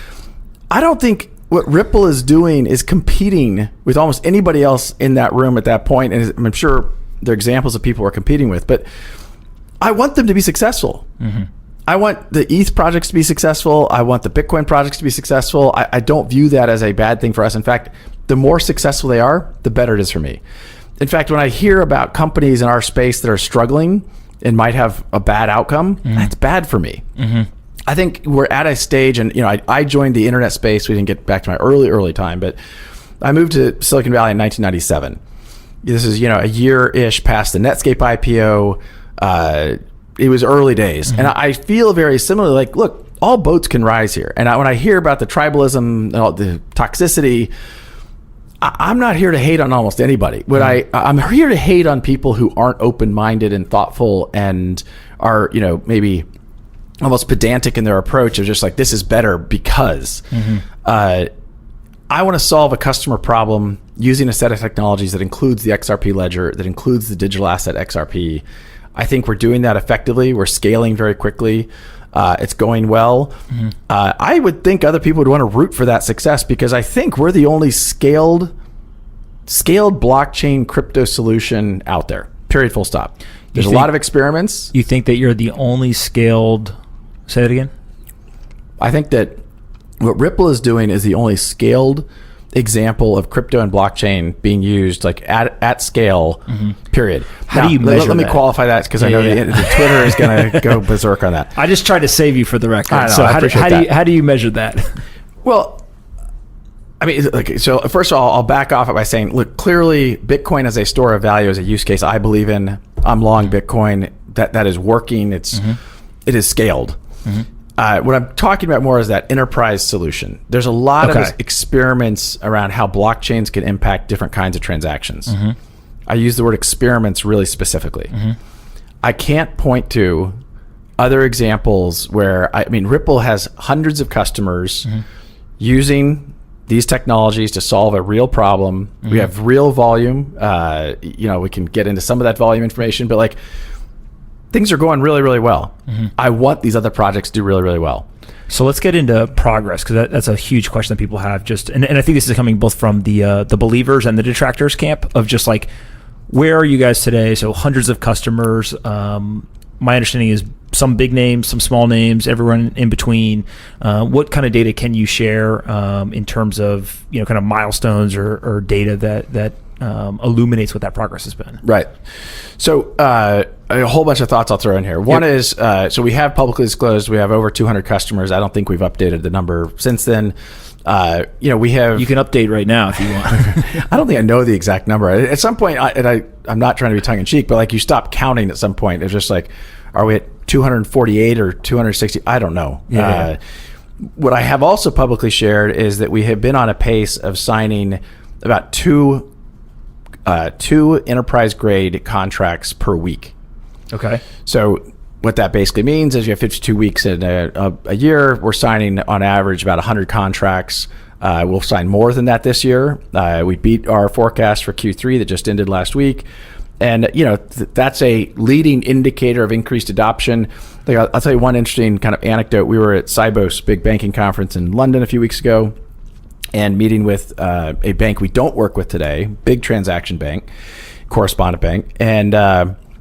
I don't think what Ripple is doing is competing with almost anybody else in that room at that point. And I'm sure there are examples of people we're competing with, but I want them to be successful. I want the ETH projects to be successful. I want the Bitcoin projects to be successful. I don't view that as a bad thing for us. In fact, the more successful they are, the better it is for me. In fact, when I hear about companies in our space that are struggling and might have a bad outcome, that's bad for me. I think we're at a stage, and I joined the internet space. We didn't get back to my early time, but I moved to Silicon Valley in 1997. This is a year-ish past the Netscape IPO. It was early days, and I feel very similarly. Like, look, all boats can rise here. And when I hear about the tribalism and all the toxicity, I'm not here to hate on almost anybody. I'm here to hate on people who aren't open-minded and thoughtful and are maybe almost pedantic in their approach of just like, this is better because I want to solve a customer problem using a set of technologies that includes the XRP ledger, that includes the digital asset XRP. I think we're doing that effectively. We're scaling very quickly. It's going well. I would think other people would want to root for that success because I think we're the only scaled blockchain crypto solution out there. Period. Full stop. There's a lot of experiments. You think that you're the only scaled... Say that again? I think that what Ripple is doing is the only scaled example of crypto and blockchain being used like at scale, period. How do you measure let me qualify that because I know the Twitter is going to go berserk on that. I just tried to save you for the record. I know, so how do you measure that? Well, I mean, so first of all, I'll back off it by saying, look, clearly Bitcoin as a store of value is a use case I believe in. I'm long Bitcoin. That is working. It is scaled. What I'm talking about more is that enterprise solution. There's a lot of experiments around how blockchains can impact different kinds of transactions. I use the word experiments really specifically. I can't point to other examples where, Ripple has hundreds of customers using these technologies to solve a real problem. We have real volume. We can get into some of that volume information, but like, things are going really, really well. I want these other projects to do really, really well. So let's get into progress because that's a huge question that people have. And I think this is coming both from the believers and the detractors camp of just like, where are you guys today? So hundreds of customers. My understanding is some big names, some small names, everyone in between. What kind of data can you share in terms of kind of milestones or data that illuminates what that progress has been? Right. So a whole bunch of thoughts I'll throw in here. One is, so we have publicly disclosed, we have over 200 customers. I don't think we've updated the number since then. We have... You can update right now if you want. I don't think I know the exact number. At some point, I'm not trying to be tongue in cheek, but like you stop counting at some point. It's just like, are we at 248 or 260? I don't know. What I have also publicly shared is that we have been on a pace of signing about two enterprise grade contracts per week. Okay. So what that basically means is you have 52 weeks in a year. We're signing on average about 100 contracts. We'll sign more than that this year. We beat our forecast for Q3 that just ended last week. And, that's a leading indicator of increased adoption. I'll tell you one interesting kind of anecdote. We were at Sibos big banking conference in London a few weeks ago and meeting with a bank we don't work with today, big transaction bank, correspondent bank. And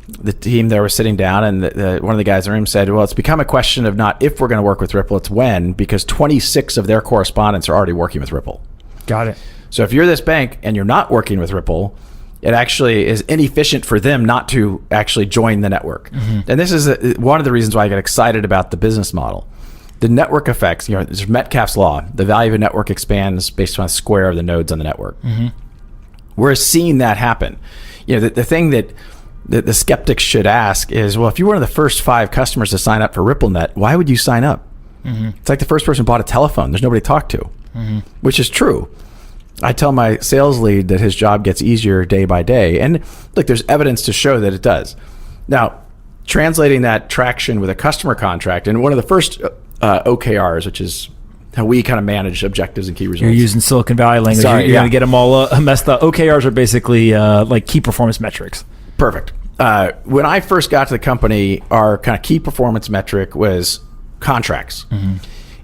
the team there was sitting down, and one of the guys in the room said, well, it's become a question of not if we're going to work with Ripple, it's when, because 26 of their correspondents are already working with Ripple. Got it. So if you're this bank and you're not working with Ripple, it actually is inefficient for them not to actually join the network. And this is one of the reasons why I get excited about the business model. The network effects, there's Metcalfe's law. The value of a network expands based on the square of the nodes on the network. We're seeing that happen. The thing that the skeptics should ask is, well, if you're one of the first 5 customers to sign up for RippleNet, why would you sign up? It's like the first person bought a telephone. There's nobody to talk to, which is true. I tell my sales lead that his job gets easier day by day. And look, there's evidence to show that it does. Now, translating that traction with a customer contract, and one of the first OKRs, which is how we kind of manage objectives and key results. You're using Silicon Valley language. You're going to get them all messed up. OKRs are basically like key performance metrics. Perfect. When I first got to the company, our kind of key performance metric was contracts.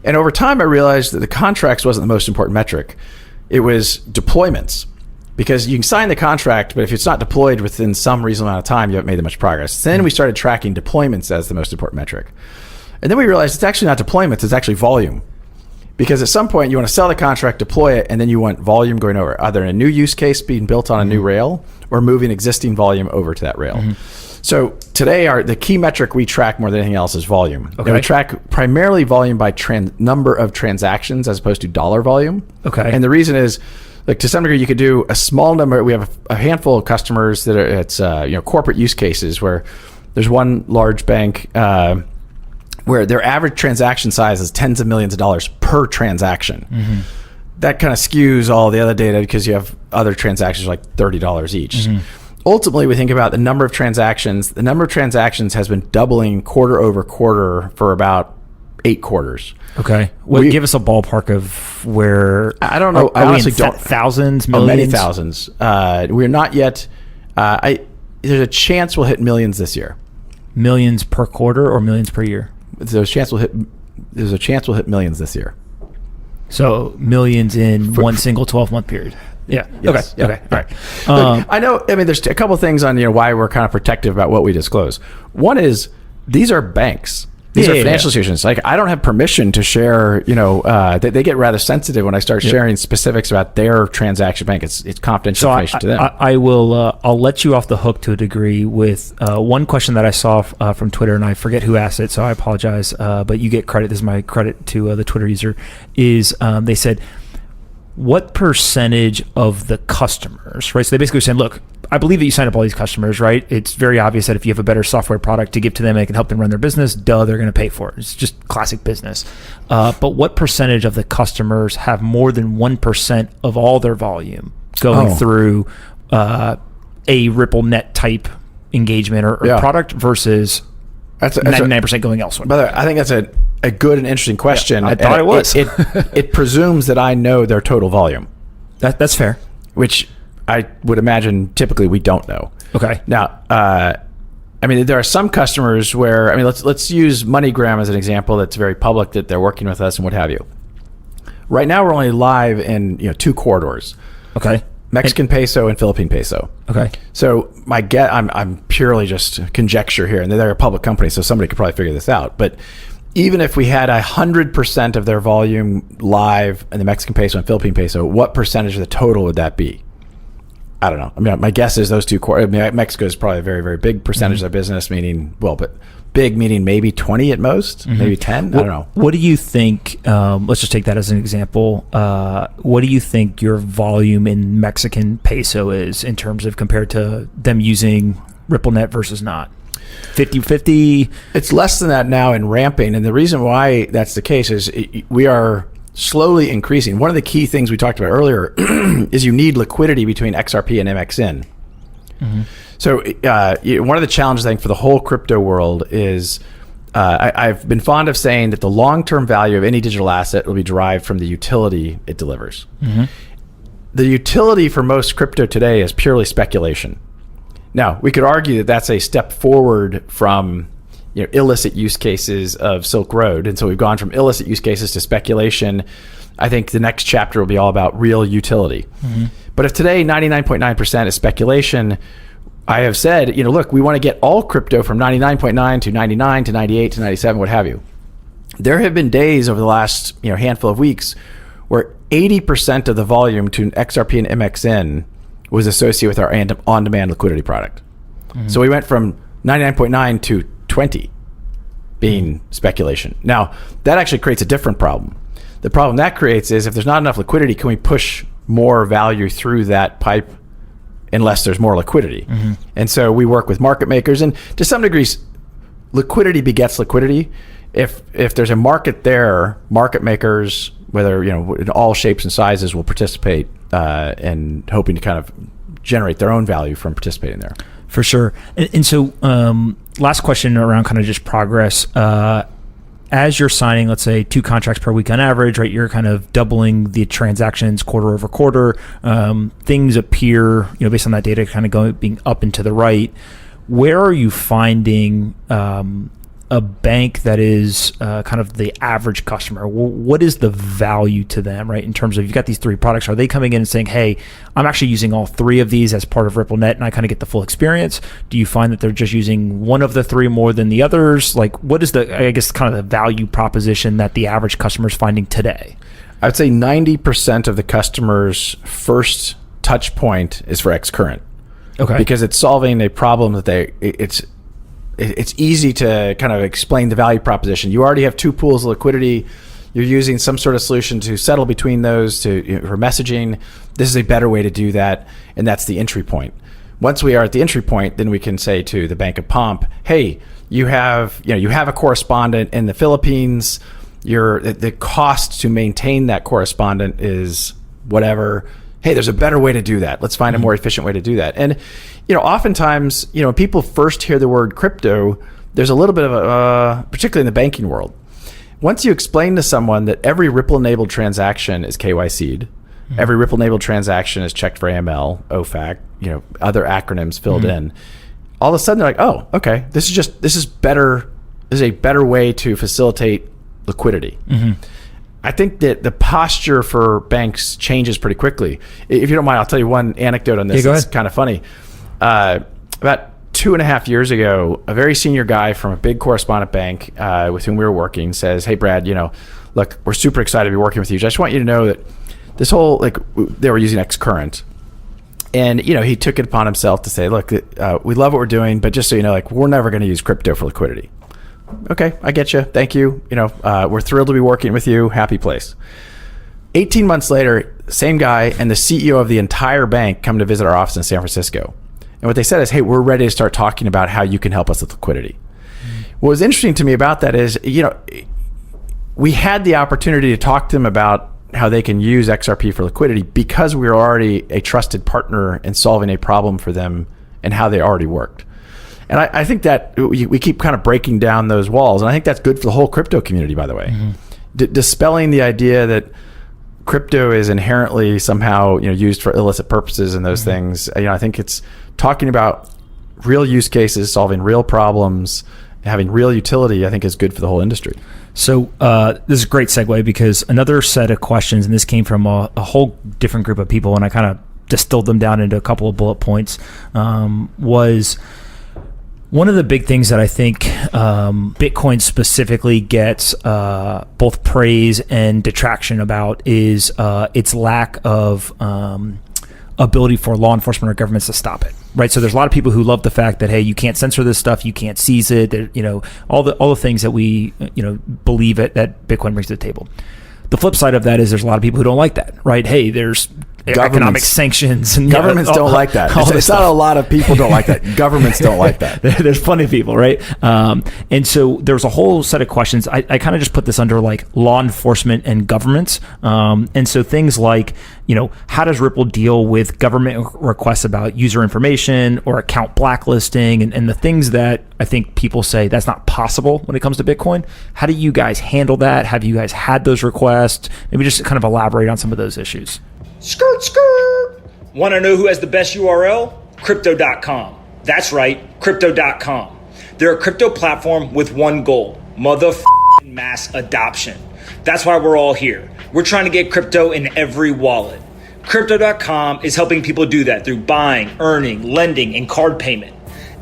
And over time, I realized that the contracts wasn't the most important metric. It was deployments. Because you can sign the contract, but if it's not deployed within some reasonable amount of time, you haven't made that much progress. Then we started tracking deployments as the most important metric. And then we realized it's actually not deployments, it's actually volume. Because at some point you want to sell the contract, deploy it, and then you want volume going over, either in a new use case being built on a new rail or moving existing volume over to that rail. So today the key metric we track more than anything else is volume. Okay. And we track primarily volume by number of transactions as opposed to dollar volume. Okay. And the reason is, like, to some degree, you could do a small number. We have a handful of customers that are corporate use cases where there's one large bank where their average transaction size is tens of millions of dollars per transaction. That kind of skews all the other data because you have other transactions like $30 each. Ultimately, we think about the number of transactions. The number of transactions has been doubling quarter over quarter for about 8 quarters. Okay. Give us a ballpark of where. I don't know. I honestly don't. Thousands, millions? Many thousands. We're not yet. There's a chance we'll hit millions this year. Millions per quarter or millions per year? There's a chance we'll hit millions this year. So millions in one single 12-month period. Yeah. Yes. Okay. All right. Look, I know. I mean, there's a couple of things on why we're kind of protective about what we disclose. One is these are banks. These are financial institutions. Like, I don't have permission to share. They get rather sensitive when I start sharing specifics about their transaction bank. It's confidential information to them. I will. I'll let you off the hook to a degree with one question that I saw from Twitter, and I forget who asked it, so I apologize. But you get credit. This is my credit to the Twitter user. Is they said, what percentage of the customers, right? So they basically were saying, look, I believe that you sign up all these customers, right? It's very obvious that if you have a better software product to give to them and it can help them run their business, they're going to pay for it. It's just classic business. But what percentage of the customers have more than 1% of all their volume going through a RippleNet type engagement or product versus 99% going elsewhere? By the way, I think that's a good and interesting question. Yeah, I thought it was. It presumes that I know their total volume. That's fair. Which I would imagine typically we don't know. Okay. Now, there are some customers where, let's use MoneyGram as an example that's very public, that they're working with us and what have you. Right now, we're only live in 2 corridors. Okay. Mexican peso and Philippine peso. Okay. So I'm purely just conjecture here, and they're a public company, so somebody could probably figure this out. But even if we had 100% of their volume live in the Mexican peso and Philippine peso, what percentage of the total would that be? I don't know. My guess is those 2 Mexico is probably a very, very big percentage of their business, but big meaning maybe 20 at most, maybe 10. I don't know. What do you think? Let's just take that as an example. What do you think your volume in Mexican peso is in terms of compared to them using RippleNet versus not? 50-50? It's less than that now and ramping. And the reason why that's the case is we are slowly increasing. One of the key things we talked about earlier is you need liquidity between XRP and MXN. So one of the challenges, I think, for the whole crypto world is I've been fond of saying that the long-term value of any digital asset will be derived from the utility it delivers. The utility for most crypto today is purely speculation. Now, we could argue that that's a step forward from illicit use cases of Silk Road. And so we've gone from illicit use cases to speculation. I think the next chapter will be all about real utility. But if today 99.9% is speculation, I have said, look, we want to get all crypto from 99.9 to 99 to 98 to 97, what have you. There have been days over the last handful of weeks where 80% of the volume to XRP and MXN was associated with our on-demand liquidity product. So we went from 99.9 to 20 being speculation. Now, that actually creates a different problem. The problem that creates is if there's not enough liquidity, can we push more value through that pipe unless there's more liquidity? And so we work with market makers, and to some degrees, liquidity begets liquidity. If there's a market there, market makers, whether in all shapes and sizes, will participate and hoping to kind of generate their own value from participating there. For sure. And so last question around kind of just progress. As you're signing, let's say 2 contracts per week on average, right? You're kind of doubling the transactions quarter over quarter. Things appear, based on that data, kind of being up and to the right. Where are you finding a bank that is kind of the average customer? What is the value to them, right? In terms of, you've got these 3 products. Are they coming in and saying, hey, I'm actually using all 3 of these as part of RippleNet and I kind of get the full experience? Do you find that they're just using one of the 3 more than the others? Like, what is kind of the value proposition that the average customer is finding today? I would say 90% of the customer's first touch point is for XCurrent. Okay. Because it's solving a problem that it's easy to kind of explain the value proposition. You already have 2 pools of liquidity. You're using some sort of solution to settle between those for messaging. This is a better way to do that, and that's the entry point. Once we are at the entry point, then we can say to the Bank of Pomp, hey, you have a correspondent in the Philippines. The cost to maintain that correspondent is whatever. Hey, there's a better way to do that. Let's find a more efficient way to do that. And oftentimes, when people first hear the word crypto, there's a little bit of particularly in the banking world. Once you explain to someone that every Ripple-enabled transaction is KYC'd, every Ripple-enabled transaction is checked for AML, OFAC, other acronyms filled in, all of a sudden they're like, oh, okay, this is better. This is a better way to facilitate liquidity. I think that the posture for banks changes pretty quickly. If you don't mind, I'll tell you one anecdote on this. It's kind of funny. About 2.5 years ago, a very senior guy from a big correspondent bank with whom we were working says, hey, Brad, look, we're super excited to be working with you. I just want you to know that this whole, they were using XCurrent. And, he took it upon himself to say, look, we love what we're doing, but just so you know, we're never going to use crypto for liquidity. Okay, I get you. Thank you. We're thrilled to be working with you. Happy place. 18 months later, same guy and the CEO of the entire bank come to visit our office in San Francisco. And what they said is, hey, we're ready to start talking about how you can help us with liquidity. What was interesting to me about that is, we had the opportunity to talk to them about how they can use XRP for liquidity because we were already a trusted partner in solving a problem for them and how they already worked. And I think that we keep kind of breaking down those walls. And I think that's good for the whole crypto community, by the way. Dispelling the idea that crypto is inherently somehow used for illicit purposes and those things. I think it's talking about real use cases, solving real problems, having real utility, I think is good for the whole industry. So this is a great segue because another set of questions, and this came from a whole different group of people, and I kind of distilled them down into a couple of bullet points, was one of the big things that I think Bitcoin specifically gets both praise and detraction about is its lack of ability for law enforcement or governments to stop it. Right, so there's a lot of people who love the fact that, hey, you can't censor this stuff, you can't seize it, all the things that we believe that Bitcoin brings to the table. The flip side of that is there's a lot of people who don't like that. Right, hey, there's economic sanctions and governments don't like that. It's not a lot of people don't like that. Governments don't like that. There's plenty of people, right? And so there's a whole set of questions. I kind of just put this under law enforcement and governments. And so things like, how does Ripple deal with government requests about user information or account blacklisting and the things that I think people say that's not possible when it comes to Bitcoin? How do you guys handle that? Have you guys had those requests? Maybe just kind of elaborate on some of those issues. Skirt, skirt. Want to know who has the best URL? Crypto.com. That's right, Crypto.com. They're a crypto platform with one goal, mass adoption. That's why we're all here. We're trying to get crypto in every wallet. Crypto.com is helping people do that through buying, earning, lending, and card payment.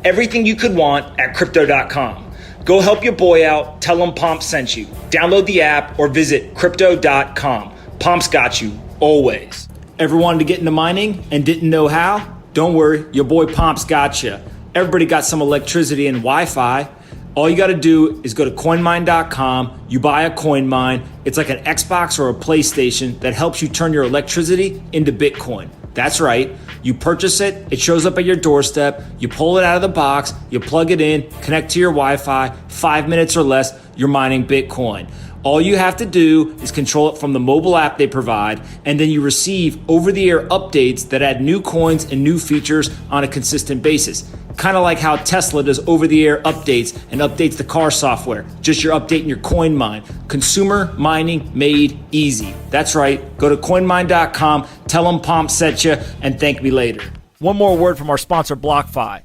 Everything you could want at Crypto.com. Go help your boy out. Tell him Pomp sent you. Download the app or visit Crypto.com. Pomp's got you, always. Ever wanted to get into mining and didn't know how? Don't worry, your boy Pomp's got you. Everybody got some electricity and Wi-Fi. All you got to do is go to coinmine.com, you buy a coin mine. It's like an Xbox or a PlayStation that helps you turn your electricity into Bitcoin. That's right. You purchase it, it shows up at your doorstep, you pull it out of the box, you plug it in, connect to your Wi-Fi, 5 minutes or less, you're mining Bitcoin. All you have to do is control it from the mobile app they provide, and then you receive over-the-air updates that add new coins and new features on a consistent basis. Kind of like how Tesla does over-the-air updates and updates the car software. Just you're updating your coin mine. Consumer mining made easy. That's right. Go to coinmine.com, tell them Pomp sent you, and thank me later. One more word from our sponsor, BlockFi.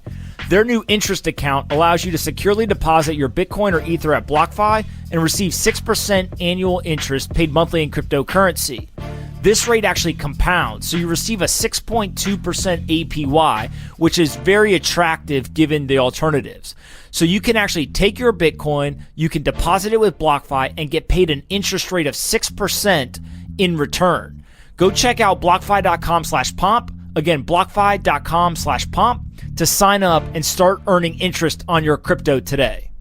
Their new interest account allows you to securely deposit your Bitcoin or Ether at BlockFi and receive 6% annual interest paid monthly in cryptocurrency. This rate actually compounds, so you receive a 6.2% APY, which is very attractive given the alternatives. So you can actually take your Bitcoin, you can deposit it with BlockFi, and get paid an interest rate of 6% in return. Go check out blockfi.com/pomp. Again, blockfi.com/pomp to sign up and start earning interest on your crypto today.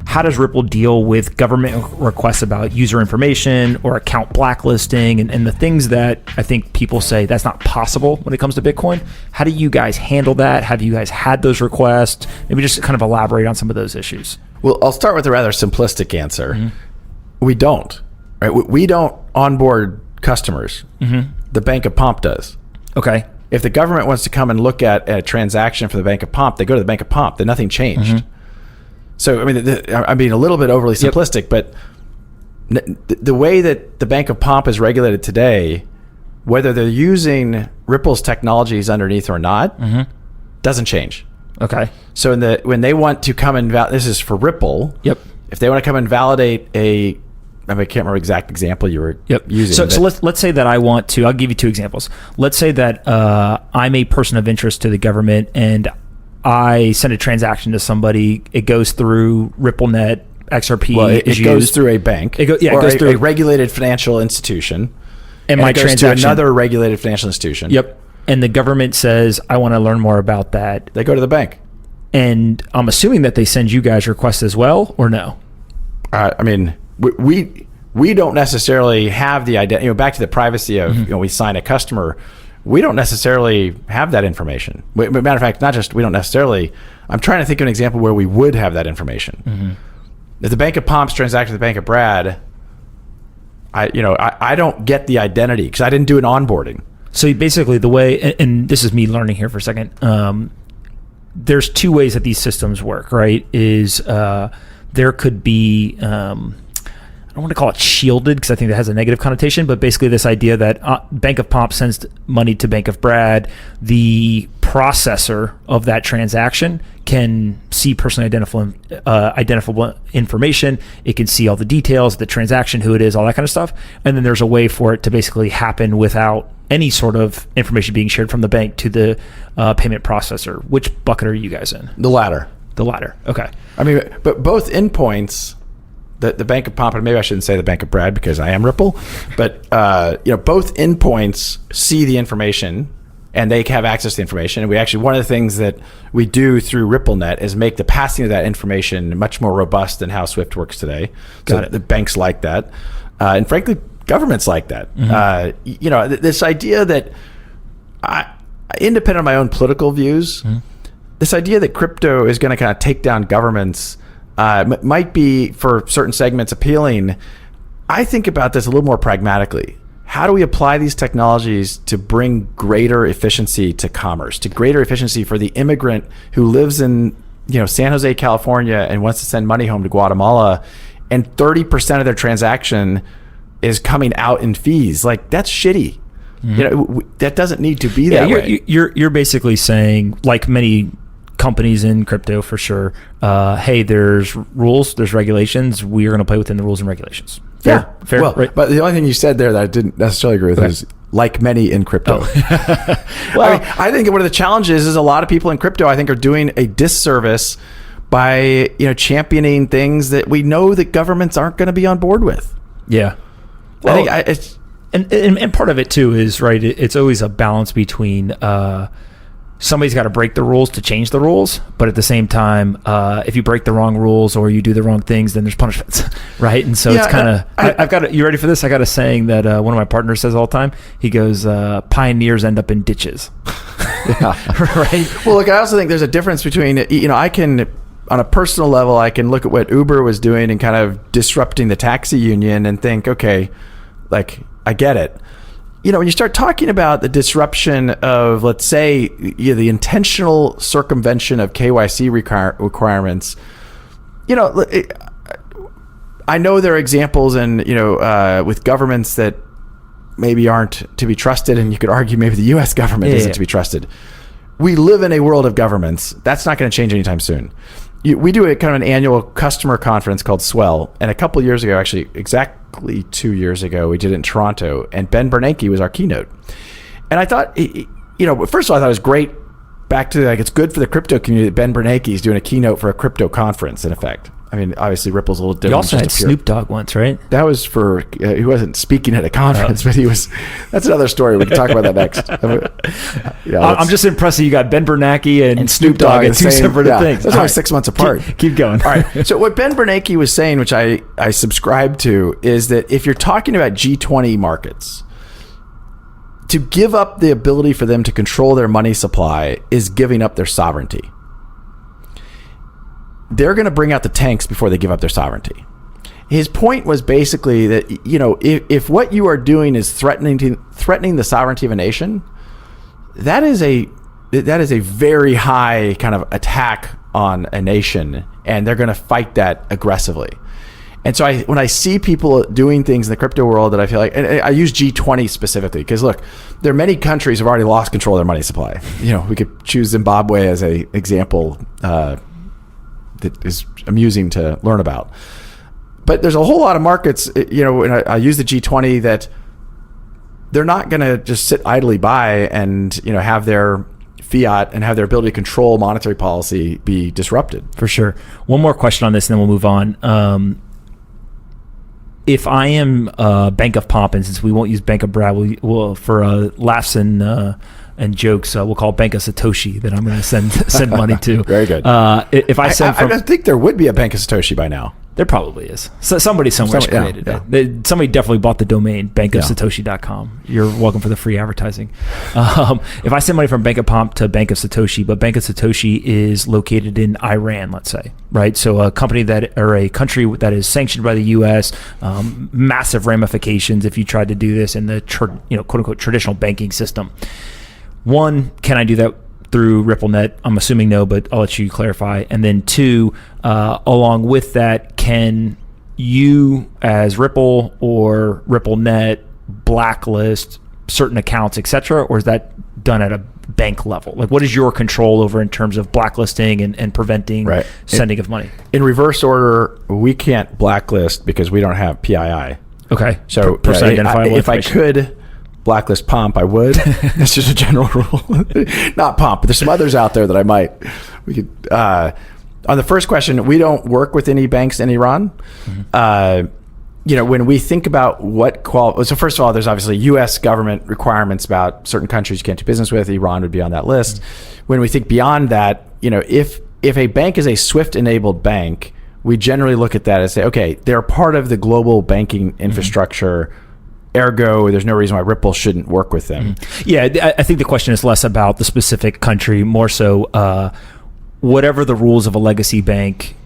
How does Ripple deal with government requests about user information or account blacklisting and the things that I think people say that's not possible when it comes to Bitcoin? How do you guys handle that? Have you guys had those requests? Maybe just kind of elaborate on some of those issues. Well, I'll start with a rather simplistic answer. Mm-hmm. We don't. Right? We don't onboard customers. Mm-hmm. The Bank of Pomp does. Okay. If the government wants to come and look at a transaction for the Bank of Pomp, they go to the Bank of Pomp. Then nothing changed. Mm-hmm. So, I mean, I'm being a little bit overly simplistic, but the way that the Bank of Pomp is regulated today, whether they're using Ripple's technologies underneath or not, doesn't change. Okay. So when they want to come and this is for Ripple. Yep. If they want to come and validate I can't remember the exact example you were using. So let's say that I want to, I'll give you two examples. Let's say that I'm a person of interest to the government and I send a transaction to somebody. It goes through RippleNet, XRP it goes through a bank. It goes through a regulated financial institution. And my it goes transaction to another regulated financial institution. Yep. And the government says, I want to learn more about that. They go to the bank. And I'm assuming that they send you guys requests as well, or no? I mean, we don't necessarily have the identity. Back to the privacy of we sign a customer. We don't necessarily have that information. Matter of fact, not just we don't necessarily. I'm trying to think of an example where we would have that information. Mm-hmm. If the Bank of Pomp's transact with the Bank of Brad, I don't get the identity because I didn't do an onboarding. So basically, the way, and this is me learning here for a second. There's two ways that these systems work, right? Is there could be I don't want to call it shielded because I think that has a negative connotation, but basically this idea that Bank of Pomp sends money to Bank of Brad, the processor of that transaction can see personally identifiable information. It can see all the details, the transaction, who it is, all that kind of stuff. And then there's a way for it to basically happen without any sort of information being shared from the bank to the payment processor. Which bucket are you guys in? The latter. The latter. Okay. I mean, but both endpoints, the Bank of Pomp, and maybe I shouldn't say the Bank of Brad because I am Ripple, but both endpoints see the information and they have access to the information. And we actually, one of the things that we do through RippleNet is make the passing of that information much more robust than how Swift works today. So the banks like that. And frankly, governments like that. Mm-hmm. This idea that independent of my own political views, this idea that crypto is going to kind of take down governments might be for certain segments appealing. I think about this a little more pragmatically. How do we apply these technologies to bring greater efficiency to commerce, to greater efficiency for the immigrant who lives in San Jose, California, and wants to send money home to Guatemala, and 30% of their transaction is coming out in fees? Like, that's shitty. Mm-hmm. That doesn't need to be that way. You're basically saying, like many companies in crypto for sure, hey, there's rules, there's regulations, we are going to play within the rules and regulations. Fair? Well, right? But the only thing you said there that I didn't necessarily agree with is like many in crypto. Well, I think one of the challenges is a lot of people in crypto, I think, are doing a disservice by championing things that we know that governments aren't going to be on board with. Yeah. Well, I think And part of it too is, right, it's always a balance between somebody's got to break the rules to change the rules, but at the same time, if you break the wrong rules or you do the wrong things, then there's punishments, right? And so it's kind of, I've got you ready for this? I got a saying that one of my partners says all the time. He goes, pioneers end up in ditches. Right? Well, look, I also think there's a difference between, I can, on a personal level, I can look at what Uber was doing and kind of disrupting the taxi union and think, okay, like, I get it. When you start talking about the disruption of, let's say, the intentional circumvention of KYC requirements, I know there are examples with governments that maybe aren't to be trusted, and you could argue maybe the U.S. government isn't to be trusted. We live in a world of governments. That's not going to change anytime soon. We do a kind of an annual customer conference called Swell, and a couple years ago, actually exactly 2 years ago, we did it in Toronto, and Ben Bernanke was our keynote. And I thought, first of all, I thought it was great. Back to it's good for the crypto community that Ben Bernanke is doing a keynote for a crypto conference. In effect, I mean, obviously Ripple's a little different. You also had Snoop Dogg once, right? That was for he wasn't speaking at a conference, but he was. That's another story. We can talk about that next. I'm just impressed that you got Ben Bernanke and Snoop Dogg at two separate things. That's only 6 months apart. Keep going. All right. So what Ben Bernanke was saying, which I subscribe to, is that if you're talking about G20 markets, to give up the ability for them to control their money supply is giving up their sovereignty. They're going to bring out the tanks before they give up their sovereignty. His point was basically that, if what you are doing is threatening the sovereignty of a nation, that is a very high kind of attack on a nation, and they're going to fight that aggressively. And so when I see people doing things in the crypto world that I feel like, and I use G20 specifically, because look, there are many countries who have already lost control of their money supply. We could choose Zimbabwe as an example that is amusing to learn about. But there's a whole lot of markets, and I use the G20 that they're not going to just sit idly by and, have their fiat and have their ability to control monetary policy be disrupted. For sure. One more question on this and then we'll move on. If I am Bank of Pomp, and since we won't use Bank of Brad, we'll for laughs and jokes, we'll call Bank of Satoshi that I'm going to send money to. Very good. If I send I think there would be a Bank of Satoshi by now. There probably is. So somebody somewhere created it. Somebody definitely bought the domain, bankofsatoshi.com. You're welcome for the free advertising. If I send money from Bank of Pomp to Bank of Satoshi, but Bank of Satoshi is located in Iran, let's say, right? So a country that is sanctioned by the U.S., massive ramifications if you tried to do this in the quote unquote traditional banking system. One, can I do that through RippleNet? I'm assuming no, but I'll let you clarify. And then two, along with that, can you as Ripple or RippleNet blacklist certain accounts, etc., or is that done at a bank level? Like, what is your control over in terms of blacklisting and preventing sending of money? In reverse order, we can't blacklist because we don't have PII. Okay. So if I could blacklist Pomp, I would. That's just a general rule. Not Pomp, but there's some others out there that I might. We could. On the first question, we don't work with any banks in Iran. Mm-hmm. When we think about so first of all, there's obviously U.S. government requirements about certain countries you can't do business with. Iran would be on that list. Mm-hmm. When we think beyond that, if a bank is a SWIFT-enabled bank, we generally look at that and say, okay, they're part of the global banking infrastructure. Mm-hmm. Ergo, there's no reason why Ripple shouldn't work with them. Yeah, I think the question is less about the specific country, more so whatever the rules of a legacy bank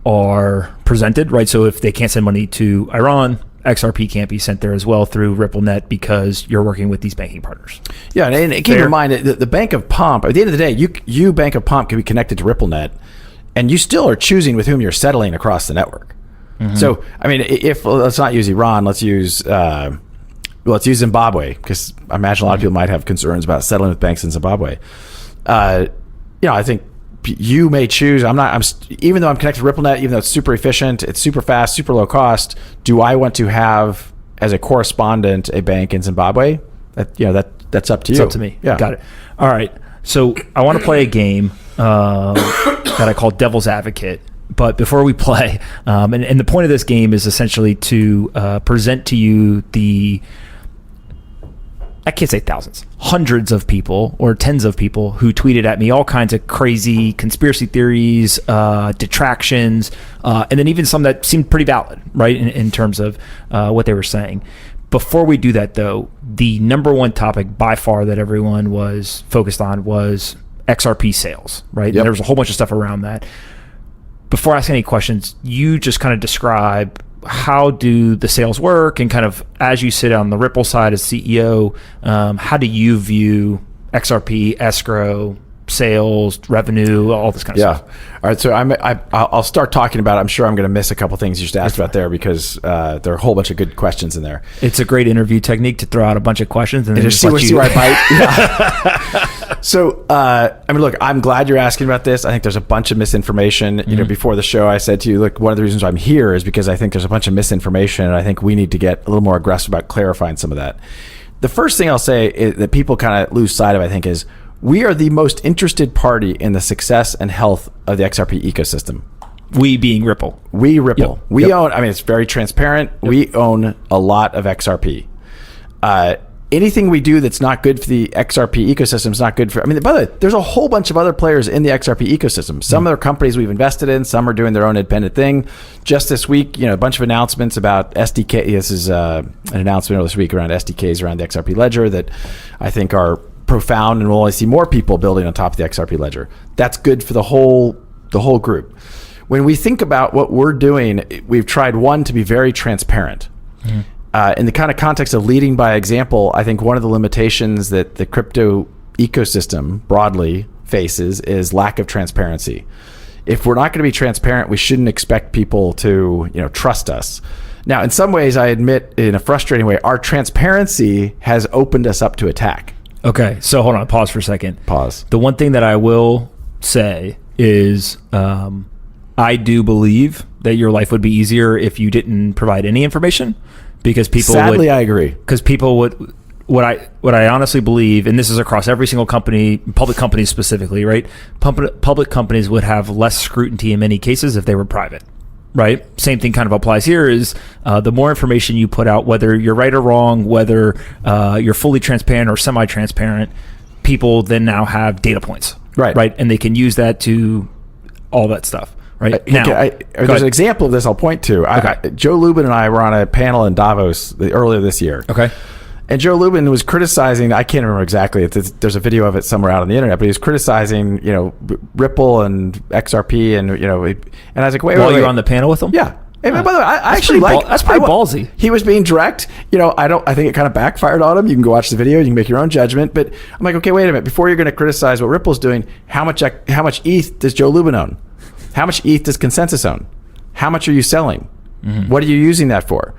are presented, right? So if they can't send money to Iran, XRP can't be sent there as well through RippleNet because you're working with these banking partners. Yeah, and keep in mind that the Bank of Pomp, at the end of the day, you Bank of Pomp can be connected to RippleNet, and you still are choosing with whom you're settling across the network. Mm-hmm. So, I mean, let's not use Iran, let's use Zimbabwe, because I imagine a lot of people might have concerns about settling with banks in Zimbabwe. I think you may choose. Even though I'm connected to RippleNet, even though it's super efficient, it's super fast, super low cost. Do I want to have as a correspondent a bank in Zimbabwe? That's up to you. It's up to me. Yeah, got it. All right. So I want to play a game that I call Devil's Advocate. But before we play, and the point of this game is essentially to present to you the I can't say thousands, hundreds of people or tens of people who tweeted at me all kinds of crazy conspiracy theories, detractions, and then even some that seemed pretty valid, right, in terms of what they were saying. Before we do that, though, the number one topic by far that everyone was focused on was XRP sales, right? Yep. And there was a whole bunch of stuff around that. Before asking any questions, you just kind of describe how do the sales work, and kind of as you sit on the Ripple side as CEO, how do you view XRP, escrow, sales, revenue, all this kind of stuff? All right. So I'll start talking about it. I'm sure I'm going to miss a couple things you just asked about there, because there are a whole bunch of good questions in there. It's a great interview technique to throw out a bunch of questions and then just see let where I bite. Yeah. So, look, I'm glad you're asking about this. I think there's a bunch of misinformation. You know, before the show, I said to you, look, one of the reasons I'm here is because I think there's a bunch of misinformation, and I think we need to get a little more aggressive about clarifying some of that. The first thing I'll say is that people kind of lose sight of, I think, is we are the most interested party in the success and health of the XRP ecosystem. We being Ripple. We Ripple. Yep. We own, it's very transparent. Yep. We own a lot of XRP. Anything we do that's not good for the XRP ecosystem is not good for, by the way, there's a whole bunch of other players in the XRP ecosystem. Some are companies we've invested in, some are doing their own independent thing. Just this week, a bunch of announcements about SDK. This is an announcement this week around SDKs around the XRP ledger that I think are profound, and we'll only see more people building on top of the XRP ledger. That's good for the whole group. When we think about what we're doing, we've tried, one, to be very transparent. In the kind of context of leading by example, I think one of the limitations that the crypto ecosystem broadly faces is lack of transparency. If we're not going to be transparent, we shouldn't expect people to, trust us. Now, in some ways, I admit, in a frustrating way, our transparency has opened us up to attack. Okay, so hold on, pause for a second. Pause. The one thing that I will say is I do believe that your life would be easier if you didn't provide any information, because people Sadly, I agree. Because people would, what I honestly believe, and this is across every single company, public companies specifically, right? Public companies would have less scrutiny in many cases if they were private. Right. Same thing kind of applies here is the more information you put out, whether you're right or wrong, whether you're fully transparent or semi-transparent, people then now have data points. Right. And they can use that to all that stuff. Right. There's an example of this I'll point to. Okay. Joe Lubin and I were on a panel in Davos earlier this year. Okay. And Joe Lubin was criticizing, I can't remember exactly, there's a video of it somewhere out on the internet, but he was criticizing, Ripple and XRP and I was like, wait. While you're on the panel with him? Yeah. And by the way, I actually that's pretty ballsy. He was being direct. I think it kind of backfired on him. You can go watch the video, you can make your own judgment. But I'm like, okay, wait a minute. Before you're going to criticize what Ripple's doing, how much ETH does Joe Lubin own? How much ETH does Consensus own? How much are you selling? Mm-hmm. What are you using that for?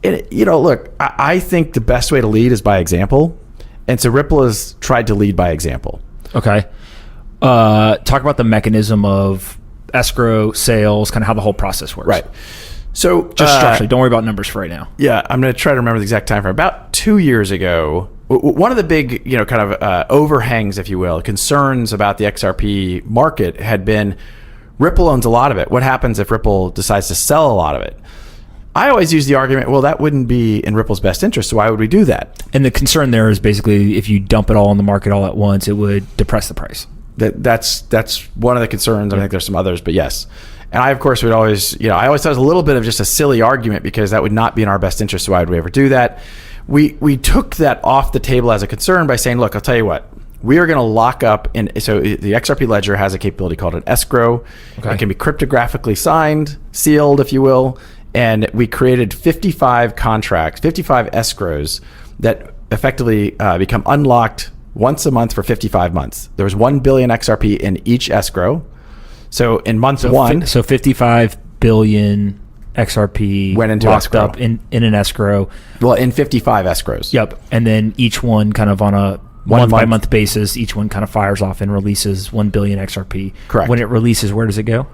And, look, I think the best way to lead is by example. And so Ripple has tried to lead by example. Okay. Talk about the mechanism of escrow, sales, kind of how the whole process works. Right. So just structurally, don't worry about numbers for right now. Yeah, I'm going to try to remember the exact time frame. About 2 years ago, one of the big, kind of overhangs, if you will, concerns about the XRP market had been Ripple owns a lot of it. What happens if Ripple decides to sell a lot of it? I always use the argument, well, that wouldn't be in Ripple's best interest, so why would we do that? And the concern there is basically if you dump it all in the market all at once, it would depress the price. That's one of the concerns. I think there's some others, but yes. And I, of course, would always, I always thought it was a little bit of just a silly argument because that would not be in our best interest, so why would we ever do that? We took that off the table as a concern by saying, look, I'll tell you what, we are going to lock up so the XRP ledger has a capability called an escrow. Okay. It can be cryptographically signed, sealed, if you will. And we created 55 contracts, 55 escrows that effectively become unlocked once a month for 55 months. There was 1 billion XRP in each escrow. So in month one... So 55 billion XRP went into locked escrow. Up in an escrow. Well, in 55 escrows. Yep. And then each one kind of on a month-by-month basis, each one kind of fires off and releases 1 billion XRP. Correct. When it releases, where does it go?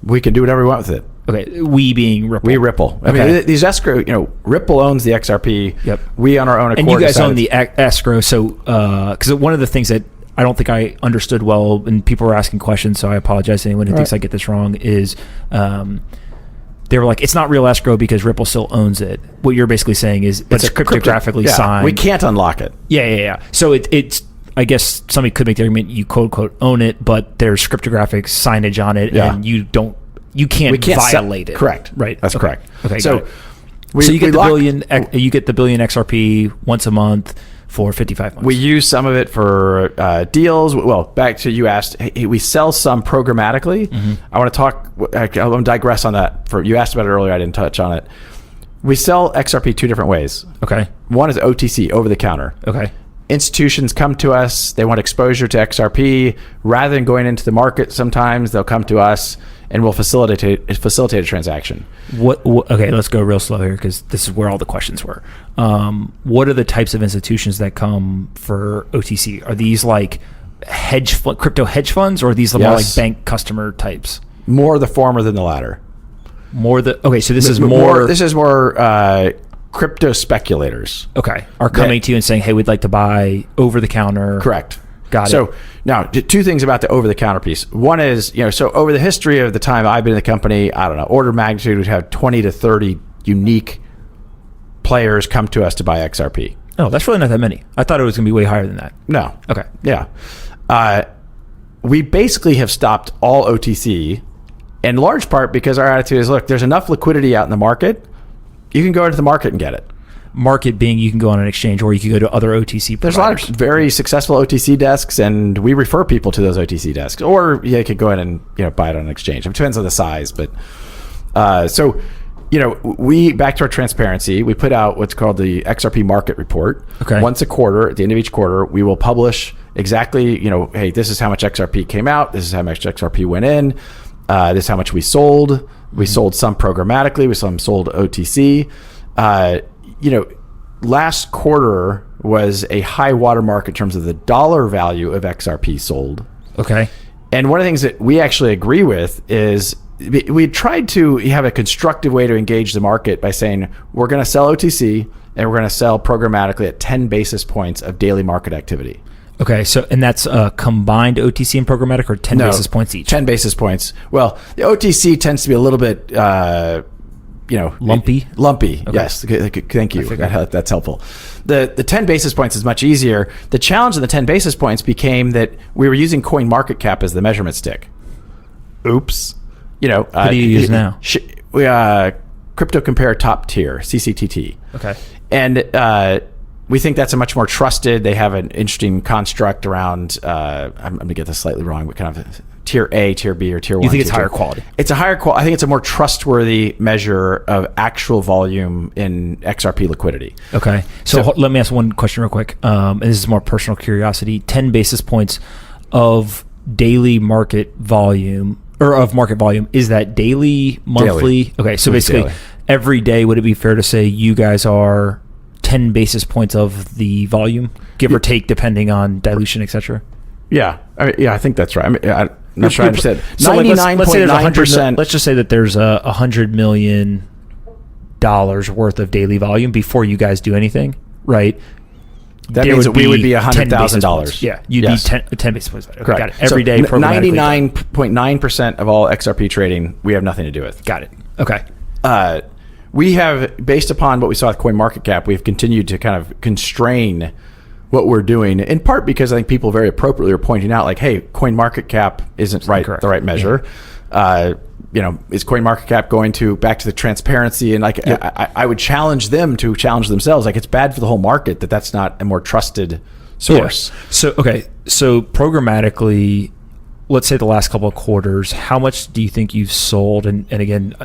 We can do whatever we want with it. Okay, we being Ripple. We Ripple. I mean, these escrow, Ripple owns the XRP. Yep. We on our own accord. And you guys own the escrow. So, because one of the things that I don't think I understood well, and people were asking questions, so I apologize to anyone who thinks I get this wrong, is they were like, it's not real escrow because Ripple still owns it. What you're basically saying is, but it's cryptographically signed. We can't unlock it. Yeah. So it's, I guess somebody could make the argument you quote unquote own it, but there's cryptographic signage on it, and you can't violate it. Correct. Right. That's correct. Okay. So you get the billion XRP once a month for 55 months. We use some of it for deals. Well, back to you asked, hey, we sell some programmatically. I want to talk. I want to digress on that. You asked about it earlier. I didn't touch on it. We sell XRP two different ways. Okay. One is OTC, over the counter. Okay. Institutions come to us. They want exposure to XRP. Rather than going into the market, sometimes they'll come to us and we'll facilitate a transaction. Okay, let's go real slow here because this is where all the questions were. What are the types of institutions that come for OTC? Are these like crypto hedge funds, or are these more like bank customer types? More the former than the latter. So this is more. This is more crypto speculators. Okay, are coming to you and saying, "Hey, we'd like to buy over the counter." Correct. Got it. So now, two things about the over-the-counter piece. One is, so over the history of the time I've been in the company, I don't know, order of magnitude, would have 20 to 30 unique players come to us to buy XRP. Oh, that's really not that many. I thought it was going to be way higher than that. No. Okay. Yeah. We basically have stopped all OTC, in large part because our attitude is, look, there's enough liquidity out in the market. You can go into the market and get it. Market being you can go on an exchange, or you can go to other OTC providers. There's a lot of very successful OTC desks, and we refer people to those OTC desks. Or you could go in and buy it on an exchange. It depends on the size, but we, back to our transparency, we put out what's called the XRP market report. Okay. Once a quarter, at the end of each quarter, we will publish exactly, hey, this is how much XRP came out. This is how much XRP went in. This is how much we sold. We sold some programmatically. We sold OTC. Last quarter was a high watermark in terms of the dollar value of XRP sold. Okay. And one of the things that we actually agree with is we tried to have a constructive way to engage the market by saying we're going to sell OTC and we're going to sell programmatically at 10 basis points of daily market activity. Okay, so and that's combined OTC and programmatic, or 10 basis points each? 10 basis points. Well, the OTC tends to be a little bit, lumpy. Lumpy, okay. Yes. Thank you. That's helpful. The 10 basis points is much easier. The challenge of the 10 basis points became that we were using CoinMarketCap as the measurement stick. Oops. What do you use now? We Crypto Compare Top Tier, CCTT. Okay. And we think that's a much more trusted. They have an interesting construct around. I'm going to get this slightly wrong, but kind of tier A, tier B, or tier 1. You think it's higher quality? It's a higher quality. I think it's a more trustworthy measure of actual volume in XRP liquidity. Okay. So let me ask one question real quick. And this is more personal curiosity. 10 basis points of daily market volume, or of market volume, is that daily, monthly? Daily. Okay. So basically, daily. Every day, would it be fair to say you guys are 10 basis points of the volume, give or take, depending on dilution, etc.? Yeah. I think that's right. I'm not sure I understand. So 99.9%. Let's just say that there's $100 million worth of daily volume before you guys do anything, right? That means we would be $100,000. Yeah, you'd be 10 basis points. Okay, correct. Got it. Every day, 99.9% of all XRP trading, we have nothing to do with. Got it. Okay. We have, based upon what we saw with CoinMarketCap, we've continued to kind of constrain what we're doing, in part because I think people very appropriately are pointing out, like, hey, CoinMarketCap isn't the right measure. Yeah. Is CoinMarketCap going back to the transparency? And I would challenge them to challenge themselves. Like, it's bad for the whole market that's not a more trusted source. Yeah. So programmatically, let's say the last couple of quarters, how much do you think you've sold? And again,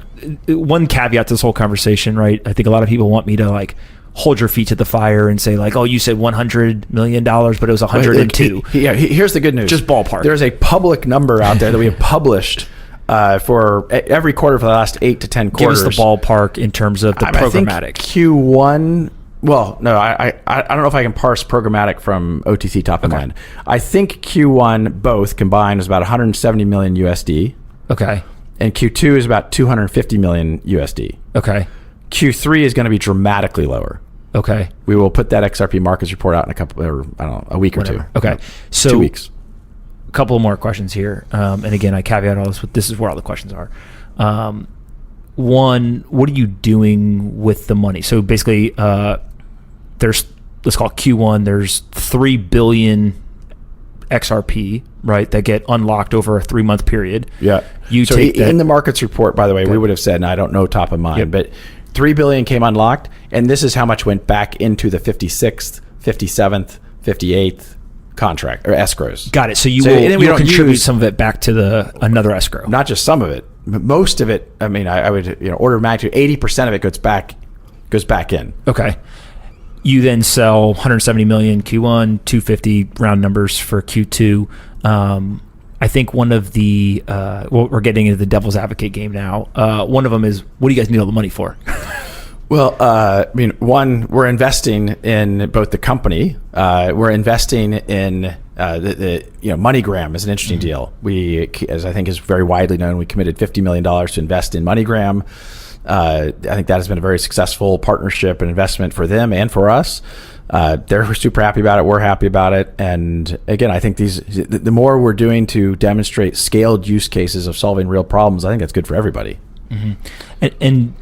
one caveat to this whole conversation, right? I think a lot of people want me to hold your feet to the fire and say oh, you said $100 million, but it was 102. Yeah. Here's the good news. Just ballpark. There's a public number out there that we have published for every quarter for the last 8 to 10 quarters. Give us the ballpark in terms of the programmatic. I think Q1. Well, no, I don't know if I can parse programmatic from OTC top of mind. I think Q1 both combined was about 170 million USD. Okay. And Q2 is about 250 million USD. Okay. Q3 is going to be dramatically lower. Okay. We will put that XRP markets report out in a week or two. Okay. So 2 weeks. A couple of more questions here. And again, I caveat all this with this is where all the questions are. one, what are you doing with the money? So basically, there's, let's call it Q1, there's 3 billion XRP, right, that get unlocked over a 3-month period. Yeah. You so take that, in the markets report, by the way, we would have said, and I don't know top of mind, but 3 billion came unlocked, and this is how much went back into the 56th, 57th, 58th contract or escrows. Got it. So you will contribute some of it back to another escrow. Not just some of it, but most of it. I mean, I would, order of magnitude, 80% of it goes back in. Okay. You then sell 170 million Q1, 250 round numbers for Q2. I think one of the we're getting into the devil's advocate game now. One of them is, what do you guys need all the money for? Well, I mean, one, we're investing in both the company. We're investing in the MoneyGram is an interesting deal. We, as I think is very widely known, we committed $50 million to invest in MoneyGram. I think that has been a very successful partnership and investment for them and for us. They're super happy about it. We're happy about it. And again, I think the more we're doing to demonstrate scaled use cases of solving real problems, I think that's good for everybody. Mm-hmm. And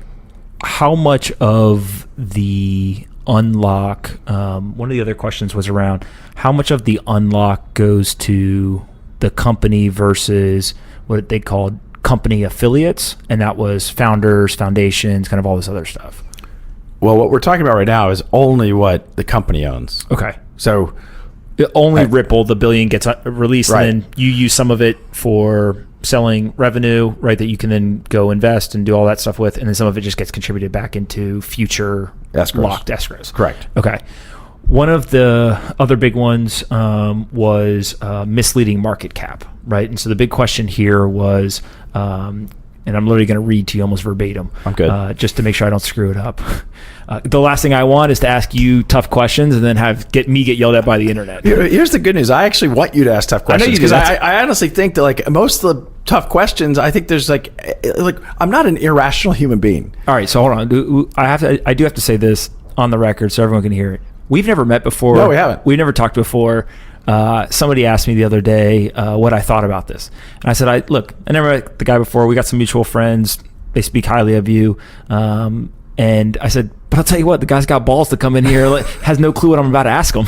how much of the unlock, one of the other questions was around how much of the unlock goes to the company versus what they called company affiliates, and that was founders, foundations, kind of all this other stuff. Well, what we're talking about right now is only what the company owns. Okay. So only Ripple, the billion gets released, right. And then you use some of it for selling revenue, right, that you can then go invest and do all that stuff with, and then some of it just gets contributed back into future locked escrows. Correct. Okay. One of the other big ones was misleading market cap, right? And so the big question here was, and I'm literally going to read to you almost verbatim. I'm good. Just to make sure I don't screw it up. The last thing I want is to ask you tough questions and then get yelled at by the internet. Here's the good news. I actually want you to ask tough questions because I honestly think that like most of the tough questions, I think there's like I'm not an irrational human being. All right, so hold on. I do have to say this on the record so everyone can hear it. We've never met before. No, we haven't. We've never talked before. Somebody asked me the other day what I thought about this. And I said, I never met the guy before. We got some mutual friends. They speak highly of you. And I said, but I'll tell you what, the guy's got balls to come in here, has no clue what I'm about to ask him.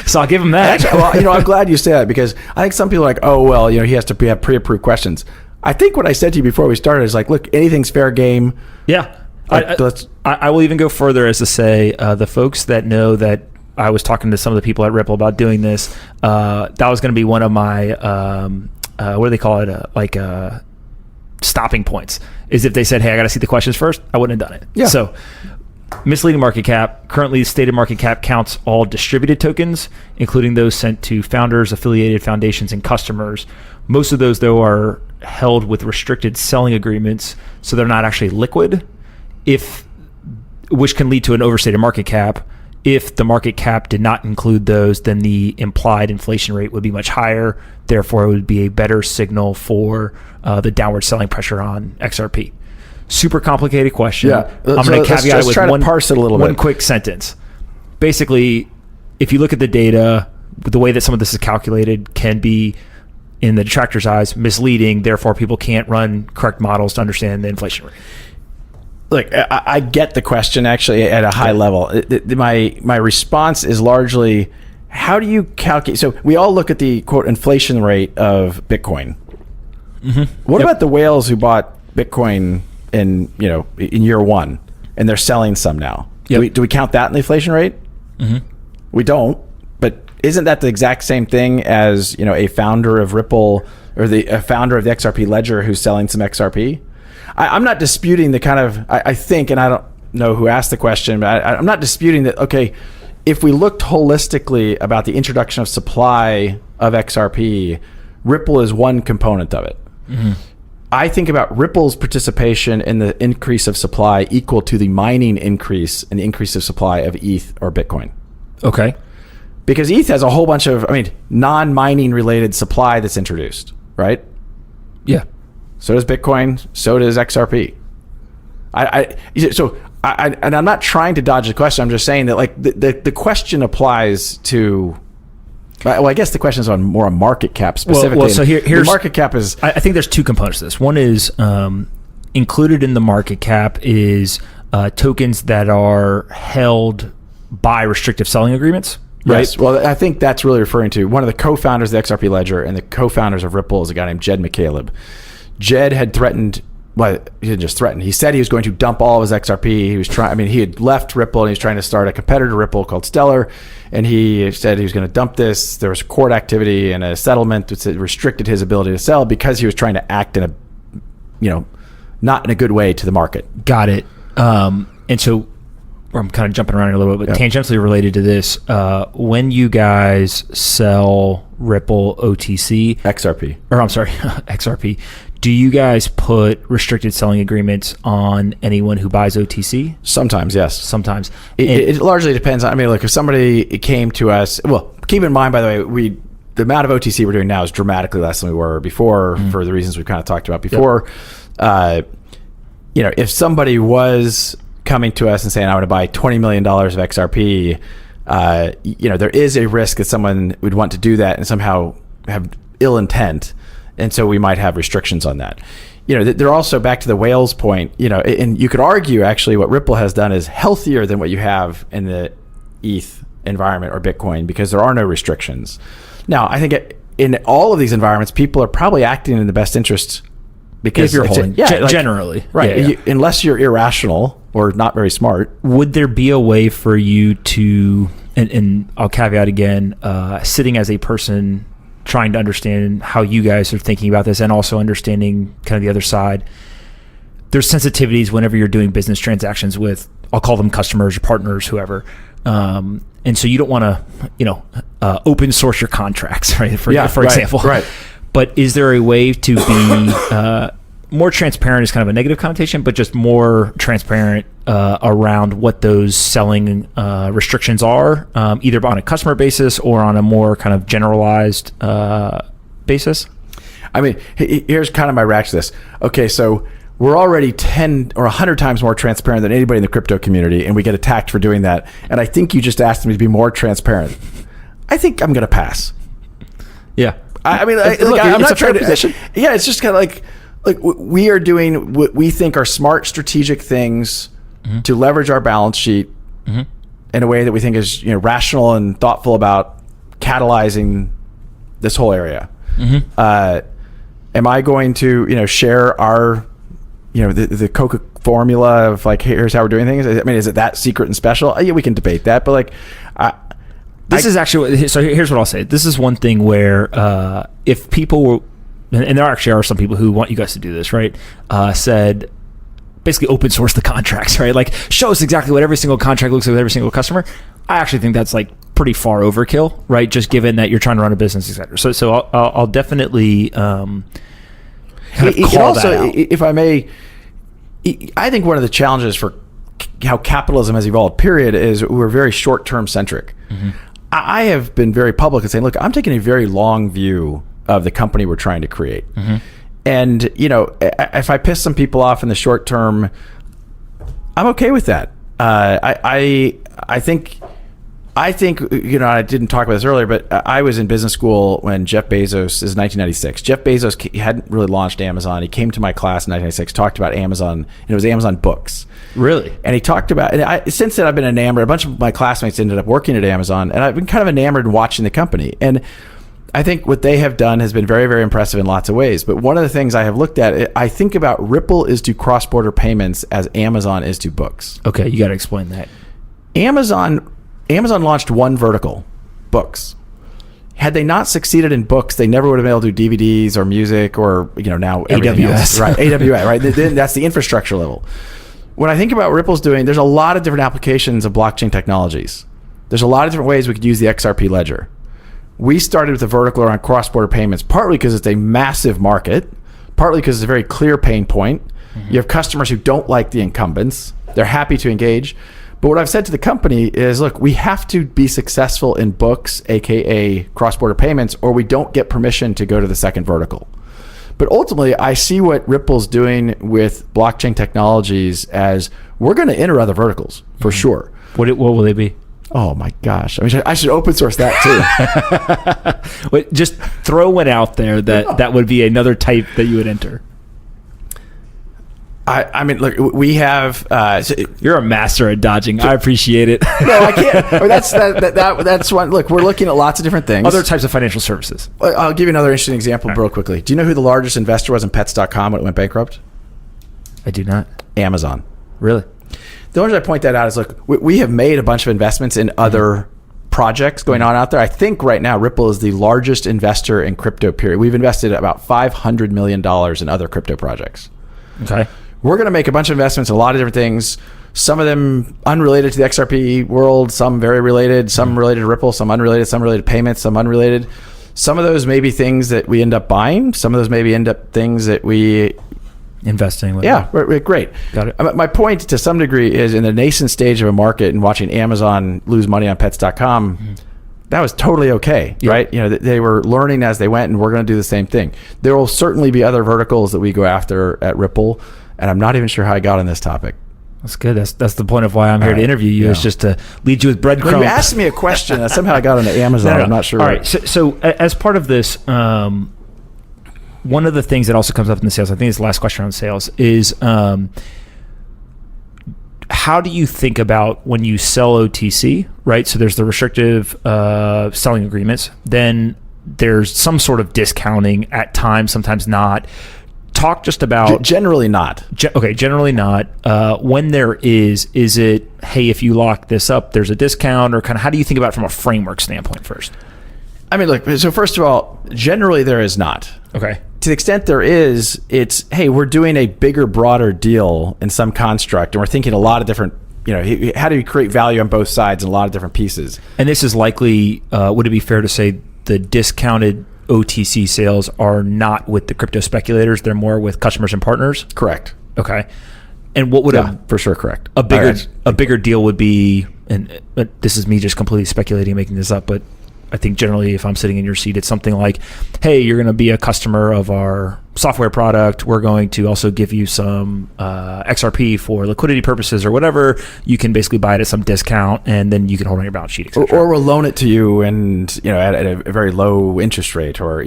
So I'll give him that. Actually, well, I'm glad you say that because I think some people are like, oh, well, he has to have pre-approved questions. I think what I said to you before we started is like, look, anything's fair game. Yeah. I will even go further as to say the folks that know that I was talking to some of the people at Ripple about doing this. That was going to be one of my, what do they call it? Stopping points is if they said, hey, I got to see the questions first, I wouldn't have done it. Yeah. So misleading market cap, currently stated market cap counts all distributed tokens, including those sent to founders, affiliated foundations, and customers. Most of those, though, are held with restricted selling agreements, so they're not actually liquid, which can lead to an overstated market cap. If the market cap did not include those, then the implied inflation rate would be much higher. Therefore, it would be a better signal for the downward selling pressure on XRP. Super complicated question. Yeah. I'm going to caveat it with parse it a little one bit. quick sentence. Basically, if you look at the data, the way that some of this is calculated can be, in the detractor's eyes, misleading. Therefore, people can't run correct models to understand the inflation rate. Look, I get the question actually at a high level. My response is largely, how do you calculate? So we all look at the quote inflation rate of Bitcoin. Mm-hmm. What about the whales who bought Bitcoin in year one and they're selling some now? Yep. Do we count that in the inflation rate? Mm-hmm. We don't. But isn't that the exact same thing as a founder of Ripple or a founder of the XRP ledger who's selling some XRP? I'm not disputing the kind of, I think, and I don't know who asked the question, but I'm not disputing that, okay, if we looked holistically about the introduction of supply of XRP, Ripple is one component of it. Mm-hmm. I think about Ripple's participation in the increase of supply equal to the mining increase and the increase of supply of ETH or Bitcoin. Okay. Because ETH has a whole bunch of, non-mining related supply that's introduced, right? Yeah. So does Bitcoin. So does XRP. And I'm not trying to dodge the question. I'm just saying that the question applies to. Well, I guess the question is more on market cap specifically. Well, so here's the market cap is. I think there's two components to this. One is included in the market cap is tokens that are held by restrictive selling agreements, right? Yes. Well, I think that's really referring to one of the co-founders of the XRP Ledger and the co-founders of Ripple is a guy named Jed McCaleb. Jed had threatened, well, he didn't just threaten. He said he was going to dump all of his XRP. He was trying. I mean, he had left Ripple and he was trying to start a competitor to Ripple called Stellar, and he said he was going to dump this. There was court activity and a settlement that restricted his ability to sell because he was trying to act in a, not in a good way to the market. Got it. And so I'm kind of jumping around a little bit, but tangentially related to this, when you guys sell Ripple OTC, XRP, do you guys put restricted selling agreements on anyone who buys OTC? Sometimes, yes. Sometimes. It largely depends on, look, if somebody came to us, well, keep in mind, by the way, the amount of OTC we're doing now is dramatically less than we were before for the reasons we've kind of talked about before. Yep. If somebody was coming to us and saying, I want to buy $20 million of XRP, there is a risk that someone would want to do that and somehow have ill intent. And so we might have restrictions on that. They're also back to the whales point, and you could argue actually what Ripple has done is healthier than what you have in the ETH environment or Bitcoin because there are no restrictions. Now, I think in all of these environments, people are probably acting in the best interest because if you're holding, generally. Right. Yeah. Unless you're irrational or not very smart. Would there be a way for you to, and I'll caveat again, sitting as a person trying to understand how you guys are thinking about this and also understanding kind of the other side, there's sensitivities whenever you're doing business transactions with, I'll call them customers or partners, whoever. And so you don't want to, open source your contracts, right? For example. Right. But is there a way to be more transparent is kind of a negative connotation, but just more transparent around what those selling restrictions are, either on a customer basis or on a more kind of generalized basis? Here's kind of my reaction to this. Okay, so we're already 10 or 100 times more transparent than anybody in the crypto community, and we get attacked for doing that. And I think you just asked me to be more transparent. I think I'm going to pass. Yeah. I'm not trying to. Yeah, it's just kind of like we are doing what we think are smart strategic things to leverage our balance sheet in a way that we think is rational and thoughtful about catalyzing this whole area. Am I going to share our the Coca formula of like, here's how we're doing things? Is it that secret and special? Yeah, we can debate that, but like. This is actually, so here's what I'll say. This is one thing where if people were, and there actually are some people who want you guys to do this, right? Said, basically open source the contracts, right? Like show us exactly what every single contract looks like with every single customer. I actually think that's like pretty far overkill, right? Just given that you're trying to run a business, et cetera. So I'll definitely kind of call that out. If I may, I think one of the challenges for how capitalism has evolved, period, is we're very short-term centric. I have been very public in saying, look, I'm taking a very long view of the company we're trying to create. And, if I piss some people off in the short term, I'm okay with that. I think, I didn't talk about this earlier, but I was in business school when Jeff Bezos, is 1996. Jeff Bezos hadn't really launched Amazon. He came to my class in 1996, talked about Amazon, and it was Amazon Books. Really? And he talked about, and since then I've been enamored. A bunch of my classmates ended up working at Amazon, and I've been kind of enamored in watching the company. And I think what they have done has been very, very impressive in lots of ways. But one of the things I have looked at, I think about Ripple is to cross-border payments as Amazon is to books. Okay, you got to explain that. Amazon launched one vertical, books. Had they not succeeded in books, they never would have been able to do DVDs or music or now everything else. Right, AWS, right? That's the infrastructure level. When I think about what Ripple's doing, there's a lot of different applications of blockchain technologies. There's a lot of different ways we could use the XRP ledger. We started with a vertical around cross-border payments, partly because it's a massive market, partly because it's a very clear pain point. You have customers who don't like the incumbents. They're happy to engage. But what I've said to the company is, look, we have to be successful in books, aka cross-border payments, or we don't get permission to go to the second vertical. But ultimately, I see what Ripple's doing with blockchain technologies as we're going to enter other verticals for sure. What will they be? Oh my gosh! I should open source that too. Wait, just throw one out there that would be another type that you would enter. I mean, look, we have. You're a master at dodging. I appreciate it. No, I can't. I mean, that's one. Look, we're looking at lots of different things. Other types of financial services. I'll give you another interesting example real quickly. Do you know who the largest investor was in Pets.com when it went bankrupt? I do not. Amazon. Really? The only reason I point that out is, look, we have made a bunch of investments in other projects going on out there. I think right now Ripple is the largest investor in crypto, period. We've invested about $500 million in other crypto projects. Okay. We're going to make a bunch of investments in a lot of different things. Some of them unrelated to the XRP world, some very related, some related to Ripple, some unrelated, some related to payments, some unrelated. Some of those may be things that we end up buying. Some of those maybe end up things that we... Investing with. Yeah, great. Got it. My point to some degree is, in the nascent stage of a market and watching Amazon lose money on Pets.com, that was totally okay, right? You know, they were learning as they went, and we're going to do the same thing. There will certainly be other verticals that we go after at Ripple, and I'm not even sure how I got on this topic. That's good. That's the point of why I'm here to interview you, is just to lead you with breadcrumbs. When you asked me a question, and somehow I got onto Amazon. No. I'm not sure. All right. So as part of this, one of the things that also comes up in the sales, I think it's the last question on sales, is how do you think about when you sell OTC, right? So there's the restrictive selling agreements. Then there's some sort of discounting at times, sometimes not. Talk just about... Generally not. Generally not. When there is it, hey, if you lock this up, there's a discount? Or kind of how do you think about it from a framework standpoint first? I mean, look, so first of all, generally there is not. Okay. To the extent there is, it's, hey, we're doing a bigger, broader deal in some construct, and we're thinking a lot of different, how do you create value on both sides in a lot of different pieces? And this is likely, would it be fair to say the discounted OTC sales are not with the crypto speculators, they're more with customers and partners? Correct. Okay. And what would for sure, correct. A bigger deal would be, and this is me just completely speculating, making this up, but I think generally if I'm sitting in your seat, it's something like, hey, you're going to be a customer of our software product. We're going to also give you some XRP for liquidity purposes or whatever. You can basically buy it at some discount, and then you can hold on your balance sheet, etc. Or we'll loan it to you, and at a very low interest rate, or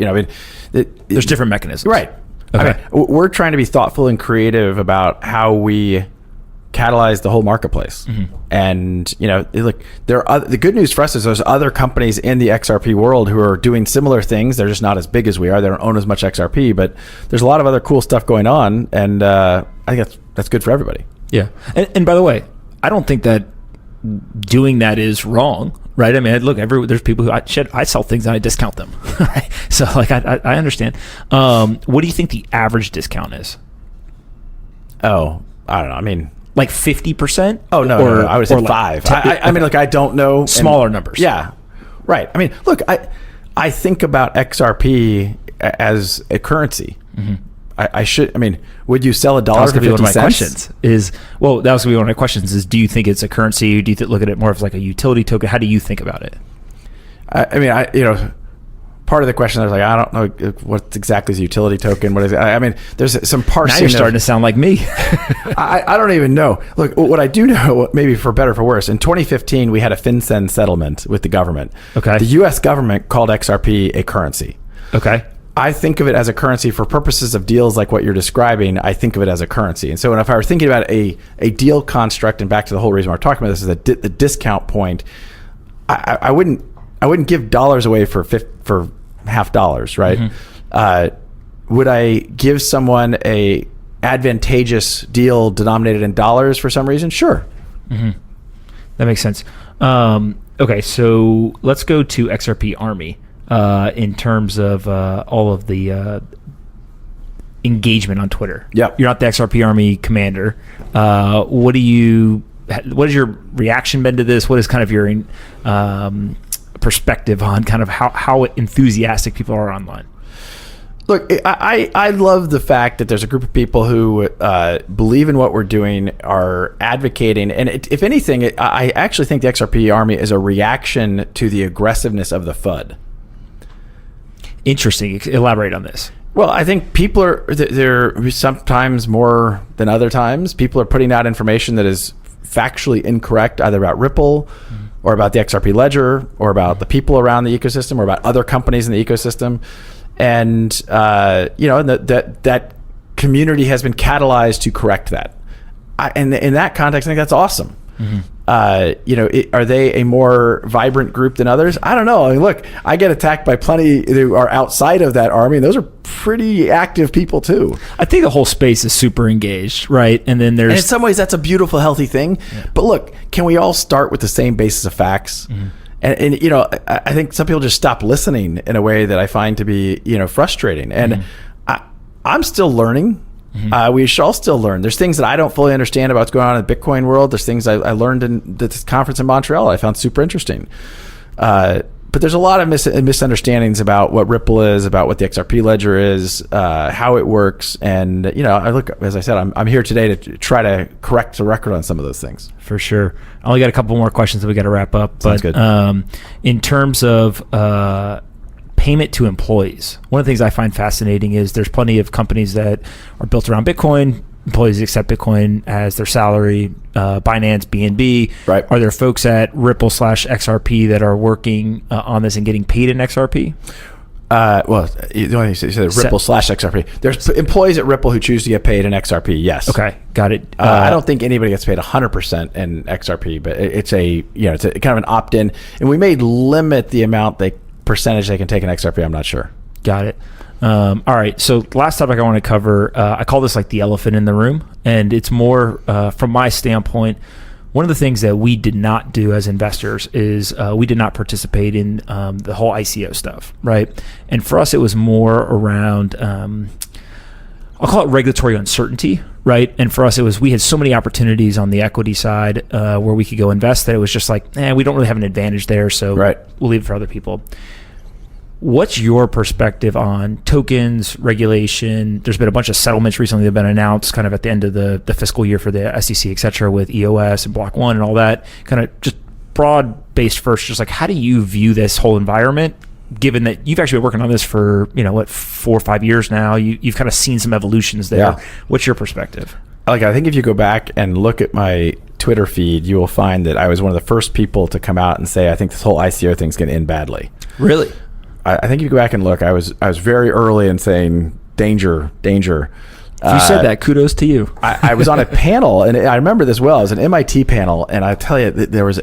there's different mechanisms, right? Okay. I mean, we're trying to be thoughtful and creative about how we catalyze the whole marketplace. And look, the good news for us is there's other companies in the XRP world who are doing similar things. They're just not as big as we are. They don't own as much XRP, but there's a lot of other cool stuff going on, and I think that's good for everybody. Yeah. And by the way, I don't think that doing that is wrong, right? I mean, look, there's people who I sell things and I discount them. Right? So like I understand. What do you think the average discount is? Oh, I don't know. I mean, like 50%? Oh, no, I would say 5. I mean, look, I don't know. Smaller numbers. Yeah, right. I mean, look, I think about XRP as a currency. Would you sell $1 for 50 cents? One of my questions is, that was going to be one of my questions is, do you think it's a currency? Do you look at it more of like a utility token? How do you think about it? Part of the question, I was like, I don't know what exactly is a utility token. What is it? I mean, there's some parsing. Now you're starting to sound like me. I don't even know. Look, what I do know, maybe for better or for worse, in 2015, we had a FinCEN settlement with the government. Okay. The U.S. government called XRP a currency. Okay. I think of it as a currency for purposes of deals like what you're describing. I think of it as a currency. And so if I were thinking about a deal construct, and back to the whole reason we're talking about this, is the discount point, I wouldn't give dollars away for $50, right? Would I give someone a advantageous deal denominated in dollars for some reason? Sure. That makes sense. Okay, so let's go to XRP Army in terms of all of the engagement on Twitter. Yep. You're not the XRP Army commander. What has your reaction been to this? What is kind of your perspective on kind of how enthusiastic people are online? Look, I love the fact that there's a group of people who believe in what we're doing, are advocating, and if anything, I actually think the XRP Army is a reaction to the aggressiveness of the FUD. Interesting. Elaborate on this. Well, I think people they're sometimes more than other times. People are putting out information that is factually incorrect, either about Ripple or about the XRP ledger or about the people around the ecosystem or about other companies in the ecosystem. And, that community has been catalyzed to correct that. And in that context, I think that's awesome. Are they a more vibrant group than others? I don't know. I mean, look, I get attacked by plenty who are outside of that army, and those are pretty active people too. I think the whole space is super engaged, right? And then there's... And in some ways, that's a beautiful, healthy thing. Yeah. But look, can we all start with the same basis of facts? And I think some people just stop listening in a way that I find to be, frustrating. And I'm still learning. We should all still learn. There's things that I don't fully understand about what's going on in the Bitcoin world. There's things I learned in this conference in Montreal I found super interesting. But there's a lot of misunderstandings about what Ripple is, about what the XRP ledger is, how it works. And, as I said, I'm here today to try to correct the record on some of those things. For sure. I only got a couple more questions that we got to wrap up. Sounds good. In terms of payment to employees, one of the things I find fascinating is there's plenty of companies that are built around Bitcoin. Employees accept Bitcoin as their salary. Binance, BNB. Right. Are there folks at Ripple/XRP that are working on this and getting paid in XRP? The only thing you said Ripple/XRP. There's employees at Ripple who choose to get paid in XRP. Yes. Okay, got it. I don't think anybody gets paid 100% in XRP, but it's a kind of an opt-in, and we may limit the percentage they can take in XRP. I'm not sure. Got it. All right. So last topic I want to cover, I call this like the elephant in the room, and it's more from my standpoint. One of the things that we did not do as investors is we did not participate in the whole ICO stuff, right? And for us, it was more around, I'll call it regulatory uncertainty, right? And for us, it was we had so many opportunities on the equity side where we could go invest that it was just like, we don't really have an advantage there, so we'll leave it for other people. What's your perspective on tokens, regulation? There's been a bunch of settlements recently that have been announced kind of at the end of the fiscal year for the SEC, et cetera, with EOS and Block 1 and all that. Kind of just broad-based first, just like how do you view this whole environment, given that you've actually been working on this for, 4 or 5 years now? You've kind of seen some evolutions there. Yeah. What's your perspective? I think if you go back and look at my Twitter feed, you will find that I was one of the first people to come out and say, I think this whole ICO thing's going to end badly. Really? I think if you go back and look, I was very early in saying danger. If you said that, kudos to you. I was on a panel, and I remember this well. It was an MIT panel, and I tell you, there was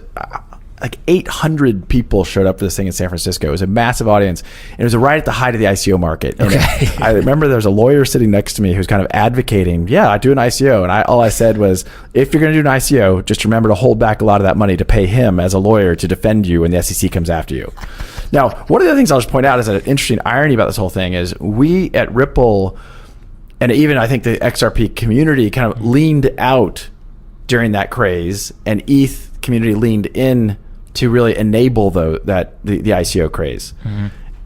like 800 people showed up for this thing in San Francisco. It was a massive audience, and it was right at the height of the ICO market. And I remember there was a lawyer sitting next to me who was kind of advocating, I do an ICO. And all I said was, if you're going to do an ICO, just remember to hold back a lot of that money to pay him as a lawyer to defend you when the SEC comes after you. Now, one of the other things I'll just point out is that an interesting irony about this whole thing is we at Ripple, and even I think the XRP community kind of leaned out during that craze, and ETH community leaned in to really enable the ICO craze.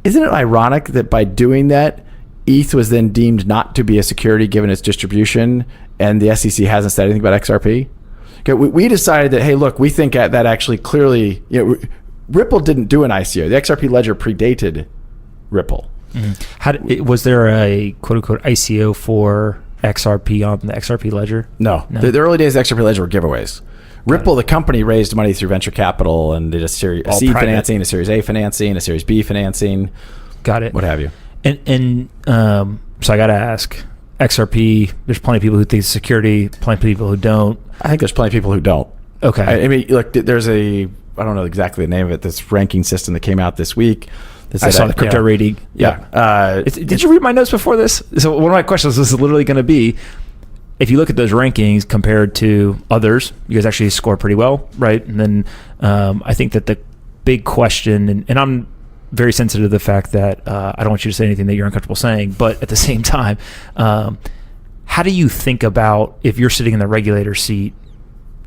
Isn't it ironic that by doing that, ETH was then deemed not to be a security given its distribution, and the SEC hasn't said anything about XRP? Okay, we decided that, hey, look, we think that actually clearly, Ripple didn't do an ICO. The XRP ledger predated Ripple. Was there a quote-unquote ICO for XRP on the XRP ledger? No. The early days of the XRP ledger were giveaways. Ripple, the company, raised money through venture capital and did a seed financing, a Series A financing, a Series B financing. Got it. What have you. And so I got to ask, XRP, there's plenty of people who think it's security, plenty of people who don't. I think there's plenty of people who don't. Okay. I mean, look, there's I don't know exactly the name of it, this ranking system that came out this week. I saw the crypto rating. Yeah. Did you read my notes before this? So one of my questions was literally going to be, if you look at those rankings compared to others, you guys actually score pretty well, right? And then I think that the big question, and I'm very sensitive to the fact that I don't want you to say anything that you're uncomfortable saying, but at the same time, how do you think about, if you're sitting in the regulator seat,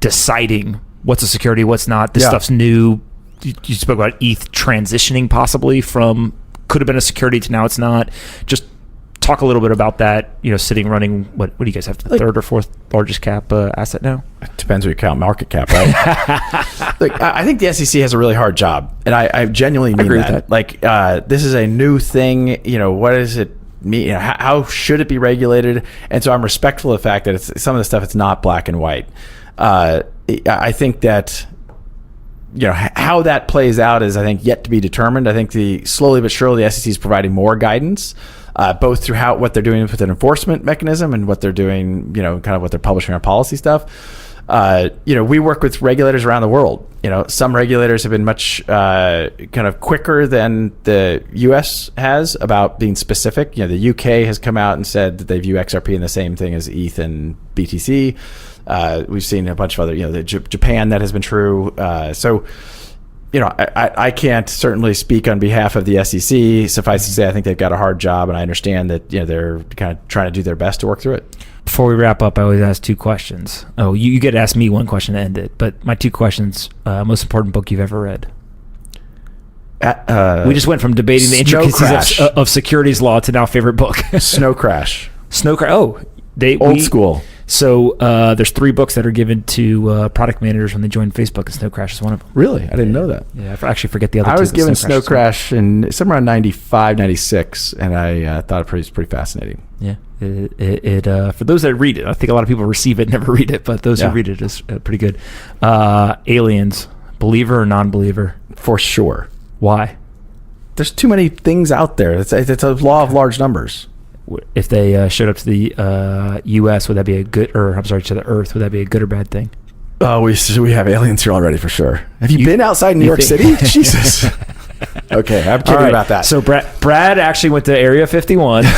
deciding what's a security, what's not? This stuff's new. You spoke about ETH transitioning possibly from could have been a security to now it's not. Just talk a little bit about that. Sitting running. What do you guys have? The third or fourth largest cap asset now? It depends what you count market cap, right? Look, I think the SEC has a really hard job, and I genuinely mean that. Like this is a new thing. What does it mean? How should it be regulated? And so I'm respectful of the fact that some of the stuff it's not black and white. I think that how that plays out is, I think, yet to be determined. I think slowly but surely the SEC is providing more guidance. both through what they're doing with an enforcement mechanism and what they're doing, kind of what they're publishing on policy stuff. We work with regulators around the world. Some regulators have been much kind of quicker than the U.S. has about being specific. The U.K. has come out and said that they view XRP in the same thing as ETH and BTC. We've seen a bunch of other, Japan, that has been true. I can't certainly speak on behalf of the SEC. Suffice to say, I think they've got a hard job, and I understand that they're kind of trying to do their best to work through it. Before we wrap up, I always ask 2 questions. Oh, you get to ask me 1 question to end it, but my 2 questions: most important book you've ever read. We just went from debating the intricacies of securities law to now favorite book. Snow Crash. Snow Crash. Oh, old school. So there's 3 books that are given to product managers when they join Facebook, and Snow Crash is one of them. Really? I didn't know that. Yeah, I actually forget the other 2. I was given Snow Crash in somewhere around 95, 96, and I thought it was pretty fascinating. Yeah. It for those that read it, I think a lot of people receive it, never read it, but those who read it is pretty good. Aliens, believer or non-believer? For sure. Why? There's too many things out there. It's a law of large numbers. If they showed up to the U.S., would that be a good, to the Earth, would that be a good or bad thing? Oh, we have aliens here already for sure. Have you been outside New York City? Jesus. Okay, I'm kidding about that. So Brad actually went to Area 51. All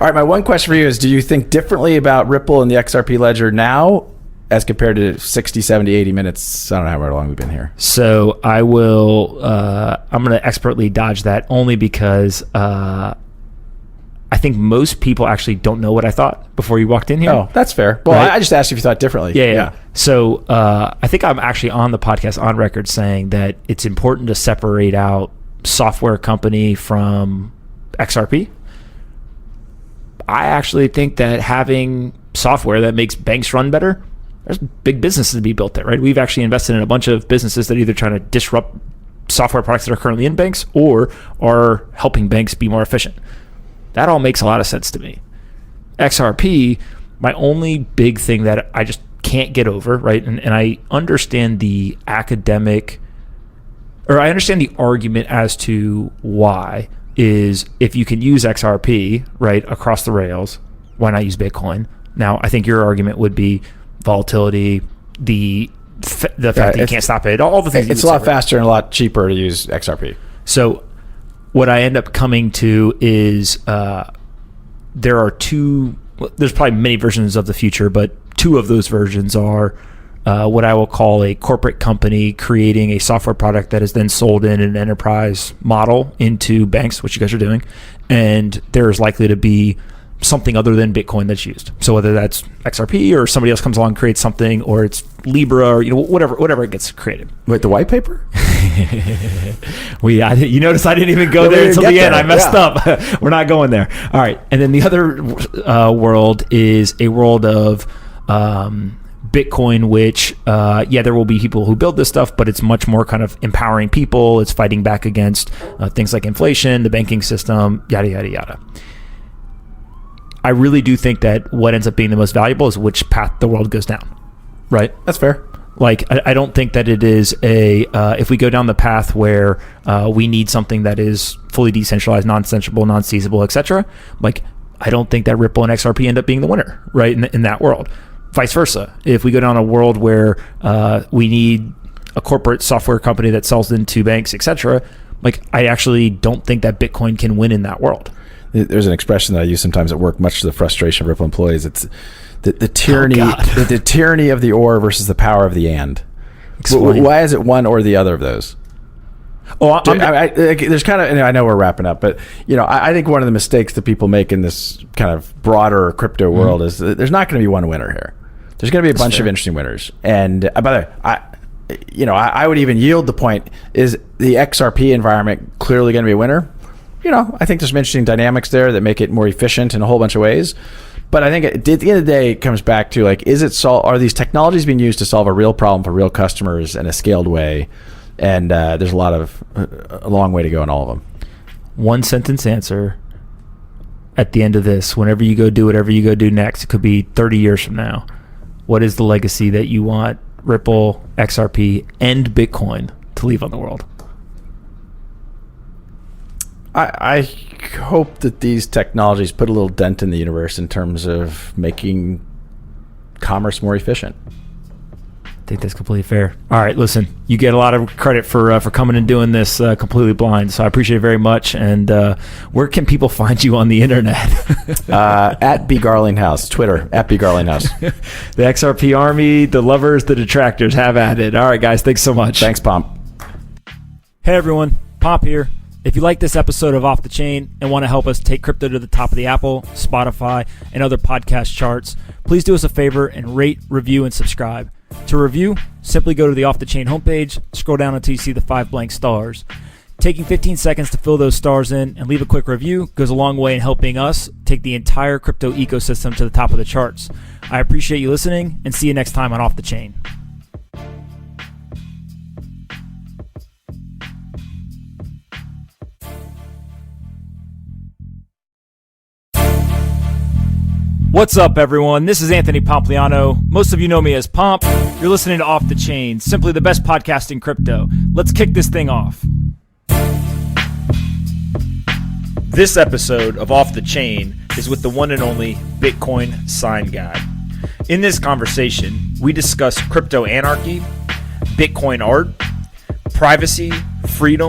right, my one question for you is, do you think differently about Ripple and the XRP ledger now as compared to 60, 70, 80 minutes? I don't know how long we've been here. So I will, I'm going to expertly dodge that only because I think most people actually don't know what I thought before you walked in here. Oh, that's fair. Well, right? I just asked if you thought differently. Yeah. So I think I'm actually on the podcast on record saying that it's important to separate out software company from XRP. I actually think that having software that makes banks run better, there's big businesses to be built there, right? We've actually invested in a bunch of businesses that are either trying to disrupt software products that are currently in banks or are helping banks be more efficient. That all makes a lot of sense to me. XRP, my only big thing that I just can't get over, right? And I understand the I understand the argument as to why is if you can use XRP, right, across the rails, why not use Bitcoin? Now, I think your argument would be volatility, the fact that you can't stop it, all the things. It's a lot faster and a lot cheaper to use XRP. So what I end up coming to is there are 2, there's probably many versions of the future, but 2 of those versions are what I will call a corporate company creating a software product that is then sold in an enterprise model into banks, which you guys are doing. And there is likely to be something other than Bitcoin that's used. So whether that's XRP or somebody else comes along and creates something, or it's Libra, or whatever it gets created. Wait, the white paper? You notice I didn't even go there until the end. I messed up. We're not going there. All right. And then the other world is a world of Bitcoin, which, there will be people who build this stuff, but it's much more kind of empowering people. It's fighting back against things like inflation, the banking system, yada, yada, yada. I really do think that what ends up being the most valuable is which path the world goes down. Right? That's fair. Like, I don't think that it is if we go down the path where we need something that is fully decentralized, non-centrable, non-seizable, etc. Like, I don't think that Ripple and XRP end up being the winner, right, in that world. Vice versa. If we go down a world where we need a corporate software company that sells into banks, etc., like, I actually don't think that Bitcoin can win in that world. There's an expression that I use sometimes at work, much to the frustration of Ripple employees. It's the tyranny, the tyranny of the or versus the power of the and. Explain. Why is it one or the other of those? Oh, there's kind of, and I know we're wrapping up, but I think one of the mistakes that people make in this kind of broader crypto world is that there's not going to be one winner here. There's going to be a bunch of interesting winners. And by the way, I would even yield the point: is the XRP environment clearly going to be a winner? I think there's some interesting dynamics there that make it more efficient in a whole bunch of ways. But I think at the end of the day, it comes back to, like, are these technologies being used to solve a real problem for real customers in a scaled way? And there's a long way to go in all of them. 1 sentence answer at the end of this. Whenever you go do whatever you go do next, it could be 30 years from now. What is the legacy that you want Ripple, XRP, and Bitcoin to leave on the world? I hope that these technologies put a little dent in the universe in terms of making commerce more efficient. I think that's completely fair. All right, listen, you get a lot of credit for coming and doing this completely blind, so I appreciate it very much. And where can people find you on the internet? At Garlinghouse, Twitter, at Garlinghouse. The XRP army, the lovers, the detractors, have at it. All right, guys, thanks so much. Thanks, Pomp. Hey, everyone, Pomp here. If you like this episode of Off the Chain and want to help us take crypto to the top of the Apple, Spotify, and other podcast charts, please do us a favor and rate, review, and subscribe. To review, simply go to the Off the Chain homepage, scroll down until you see the 5 blank stars. Taking 15 seconds to fill those stars in and leave a quick review goes a long way in helping us take the entire crypto ecosystem to the top of the charts. I appreciate you listening, and see you next time on Off the Chain. What's up, everyone? This is Anthony Pompliano. Most of you know me as Pomp. You're listening to Off the Chain, simply the best podcast in crypto. Let's kick this thing off. This episode of Off the Chain is with the one and only Bitcoin Sign Guy. In this conversation, we discuss crypto anarchy, Bitcoin art, privacy, freedom,